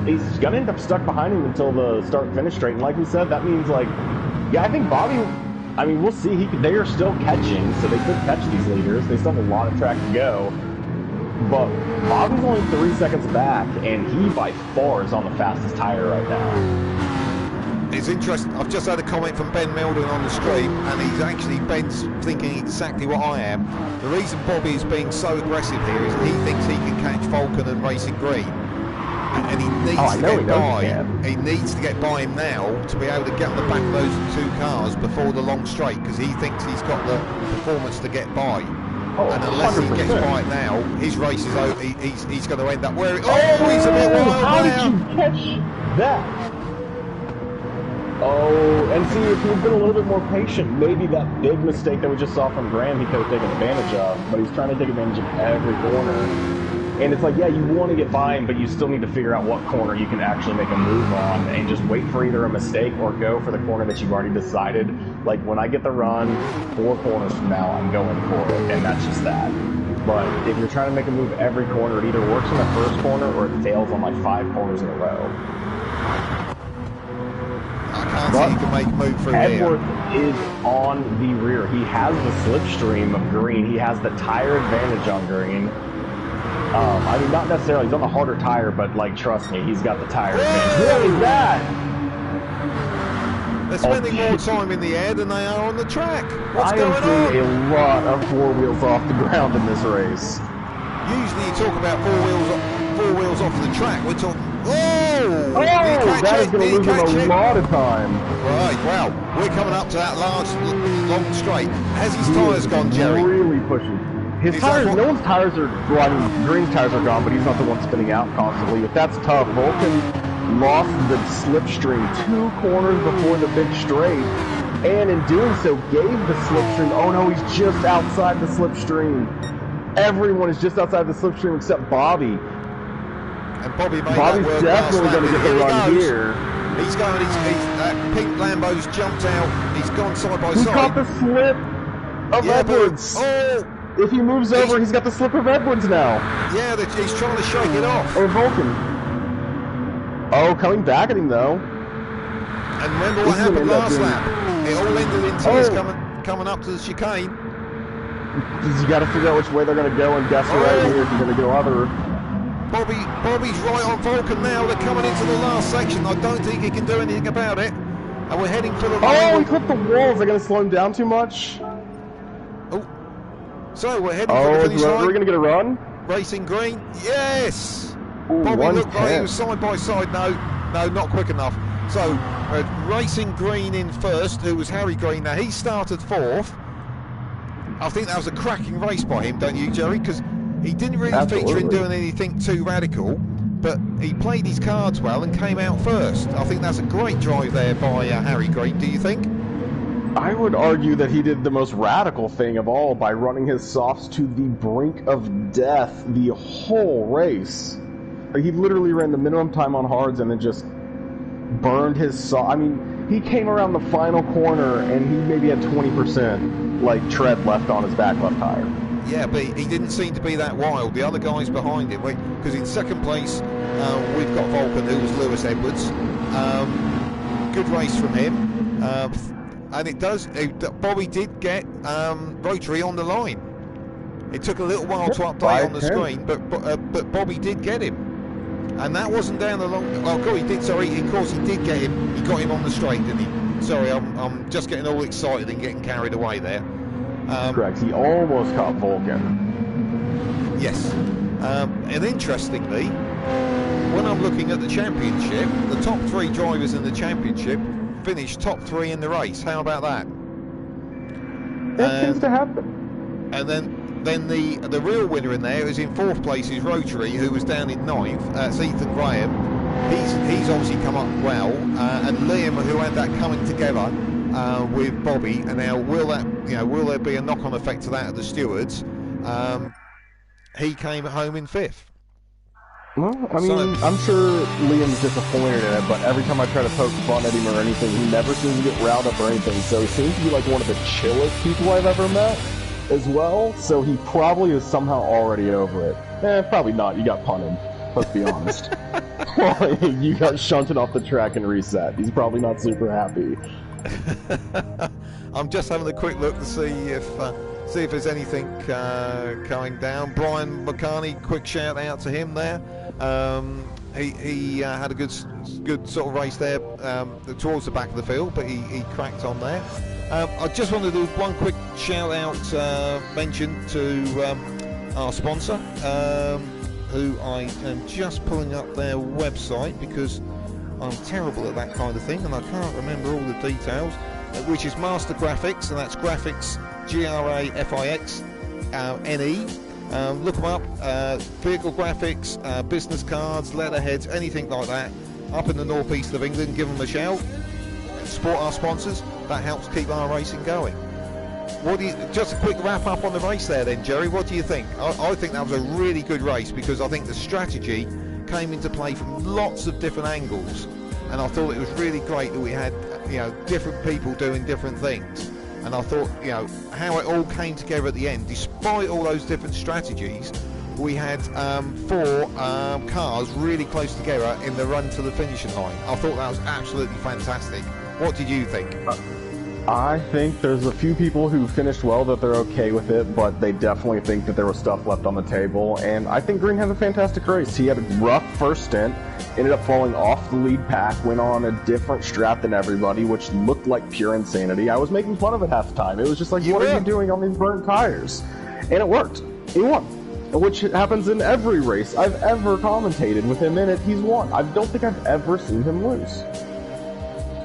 he's going to end up stuck behind him until the start-finish straight. And like we said, that means, yeah, I think Bobby, I mean, we'll see. They are still catching, so they could catch these leaders. They still have a lot of track to go. But Bobby's only 3 seconds back, and he by far is on the fastest tire right now. It's interesting. I've just had a comment from Ben Milden on the stream, and Ben's thinking exactly what I am. The reason Bobby is being so aggressive here is he thinks he can catch Vulcan and Racing Green. And he needs to get by. He needs to get by him now to be able to get on the back of those two cars before the long straight, because he thinks he's got the performance to get by. Oh, and unless 100%. he gets by it now, his race is over. He's going to end up where he's a bit wild. How did you catch that? Oh, and see, if he'd been a little bit more patient, maybe that big mistake that we just saw from Graham he could have taken advantage of. But he's trying to take advantage of every corner. And it's like, yeah, you want to get by him, but you still need to figure out what corner you can actually make a move on, and just wait for either a mistake or go for the corner that you've already decided. Like, when I get the run 4 corners from now, I'm going for it, and that's just that. But if you're trying to make a move every corner, it either works in the first corner or it fails on like 5 corners in a row. I can't see you can make a move through Edwards here. is on the rear. He has the slipstream of green. He has the tire advantage on green. I mean, not necessarily. He's on the harder tire, but like, trust me, he's got the tire advantage. What is that? They're spending more time in the air than they are on the track. What's I going am on? seeing a lot of 4 wheels off the ground in this race. Usually you talk about 4 wheels off the track. We're talking. Oh! That is going to lose him a lot of time. Right, well, we're coming up to that large, long straight. Has his tyres gone, Jerry? Really pushing. His tires, no one's tires are, well, I mean, Green's tires are gone, but he's not the one spinning out constantly. If that's tough, Vulcan lost the slipstream 2 corners before the big straight, and in doing so gave the slipstream. Oh no, he's just outside the slipstream. Everyone is just outside the slipstream except Bobby. And Bobby's definitely going to get the run here. He's going, that pink Lambo's jumped out. He's gone side by He side. caught the slip of Edwards. If he moves over, he's got the slip of Edwards now. Yeah, he's trying to shake it off. Or Vulcan. Oh, coming back at him though. And remember what happened last lap? It all ended in tears coming up to the chicane. You got to figure out which way they're going to go and guess right here if you're going to go other. Bobby's right on Vulcan now. They're coming into the last section. I don't think he can do anything about it. And we're heading for the line. Oh, he clipped the walls. They're going to slow him down too much. Oh. So we're heading for the finish line. We're going to get a run? Racing Green. Yes! Ooh, Bobby looked like he was side by side. No, not quick enough. So, Racing Green in first, who was Harry Green. Now, he started 4th. I think that was a cracking race by him, don't you, Jerry? Because he didn't really feature in doing anything too radical, but he played his cards well and came out first. I think that's a great drive there by Harry Green, do you think? I would argue that he did the most radical thing of all by running his softs to the brink of death the whole race. He literally ran the minimum time on hards and then just burned his soft. I mean, he came around the final corner and he maybe had 20% like tread left on his back left tire. Yeah, but he didn't seem to be that wild. The other guys behind him, because in second place we've got Vulcan, who was Lewis Edwards. Good race from him, and Bobby did get Rotary on the line. It took a little while to update on the screen, but Bobby did get him, and that wasn't down the long. Oh, God, he did. Sorry, of course he did get him. He got him on the straight, didn't he? Sorry, I'm just getting all excited and getting carried away there. Correct. He almost caught Vulcan. Yes. And interestingly, when I'm looking at the championship, the top 3 drivers in the championship finished top 3 in the race. How about that? That tends to happen. And then the real winner in there is in 4th place is Rotary, who was down in 9th. That's Ethan Graham. He's obviously come up well, and Liam, who had that coming together with Bobby. And now will there be a knock-on effect to that at the stewards? He came home in 5th. Well, I mean, I'm sure Liam's disappointed in it, but every time I try to poke fun at him or anything, he never seems to get riled up or anything. So he seems to be like one of the chillest people I've ever met as well. So he probably is somehow already over it. Probably not. You got punted. Let's be honest. You got shunted off the track and reset. He's probably not super happy. I'm just having a quick look to see if there's anything going down. Brian McCartney, quick shout out to him there. He had a good sort of race there towards the back of the field, but he cracked on there. I just want to do one quick shout out mention to our sponsor, who I am just pulling up their website because I'm terrible at that kind of thing and I can't remember all the details, which is Master Graphics, and that's graphics, GRAFIXNE. Look them up, vehicle graphics, business cards, letterheads, anything like that, up in the northeast of England. Give them a shout, support our sponsors, that helps keep our racing going. Just a quick wrap up on the race there then, Jerry, what do you think? I think that was a really good race because I think the strategy came into play from lots of different angles, and I thought it was really great that we had different people doing different things. And I thought, you know, how it all came together at the end, despite all those different strategies. We had 4 cars really close together in the run to the finishing line. I thought that was absolutely fantastic. What did you think? I think there's a few people who finished well that they're okay with it, but they definitely think that there was stuff left on the table. And I think Green had a fantastic race. He had a rough first stint, ended up falling off the lead pack, went on a different strat than everybody, which looked like pure insanity. I was making fun of it half the time. It was just like, what are you doing on these burnt tires? And it worked. He won. Which happens in every race I've ever commentated with him in it. He's won. I don't think I've ever seen him lose.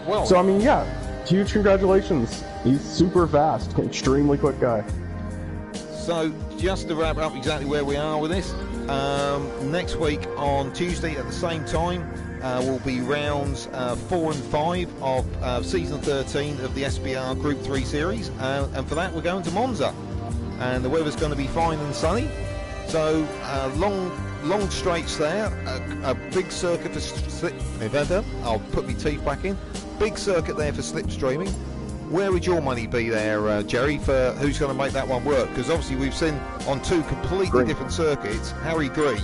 Well, so I mean, yeah, huge congratulations. He's super fast, extremely quick guy. So just to wrap up exactly where we are with this, next week on Tuesday at the same time will be rounds 4 and 5 of season 13 of the SBR Group 3 series, and for that we're going to Monza, and the weather's going to be fine and sunny. So long straights there, a big circuit for slip. I'll put my teeth back in. Big circuit there for slipstreaming. Where would your money be there, Jerry, for who's going to make that one work? Because obviously we've seen on 2 completely different circuits, Harry Green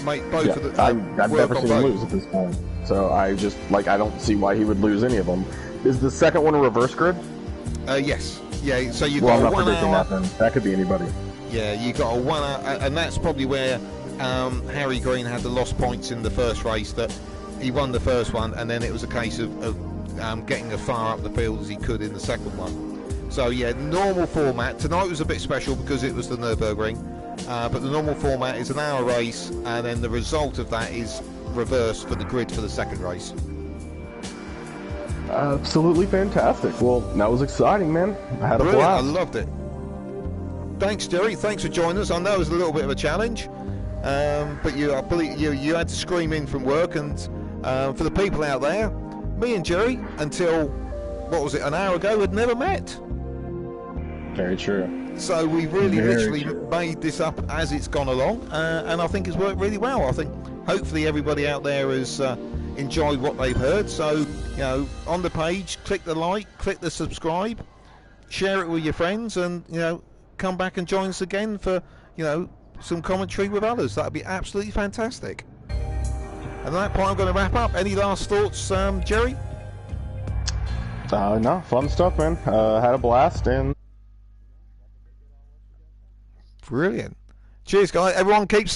make both of the. I've never seen him lose at this point, so I just I don't see why he would lose any of them. Is the second one a reverse grid? Yes. Yeah. So you've got got I'm not 1 predicting hour. that then. That could be anybody. Yeah, you got a 1 hour, and that's probably where Harry Green had the lost points in the first race. That he won the first one, and then it was a case of getting as far up the field as he could in the second one. So yeah, normal format. Tonight was a bit special because it was the Nurburgring, but the normal format is an hour race, and then the result of that is reversed for the grid for the second race. Absolutely fantastic. Well, that was exciting, man. I had a blast. I loved it. Thanks, Jerry. Thanks for joining us. I know it was a little bit of a challenge, but I believe you had to scream in from work. And for the people out there, me and Jerry, until what was it, an hour ago, had never met. Very true. So we really literally made this up as it's gone along, and I think it's worked really well. I think hopefully everybody out there has enjoyed what they've heard. So, you know, on the page, click the like, click the subscribe, share it with your friends, and, you know, come back and join us again for, you know, some commentary with others. That'd be absolutely fantastic. And at that point, I'm going to wrap up. Any last thoughts, Jerry? No, fun stuff, man. Had a blast, and brilliant. Cheers, guys. Everyone, keep safe.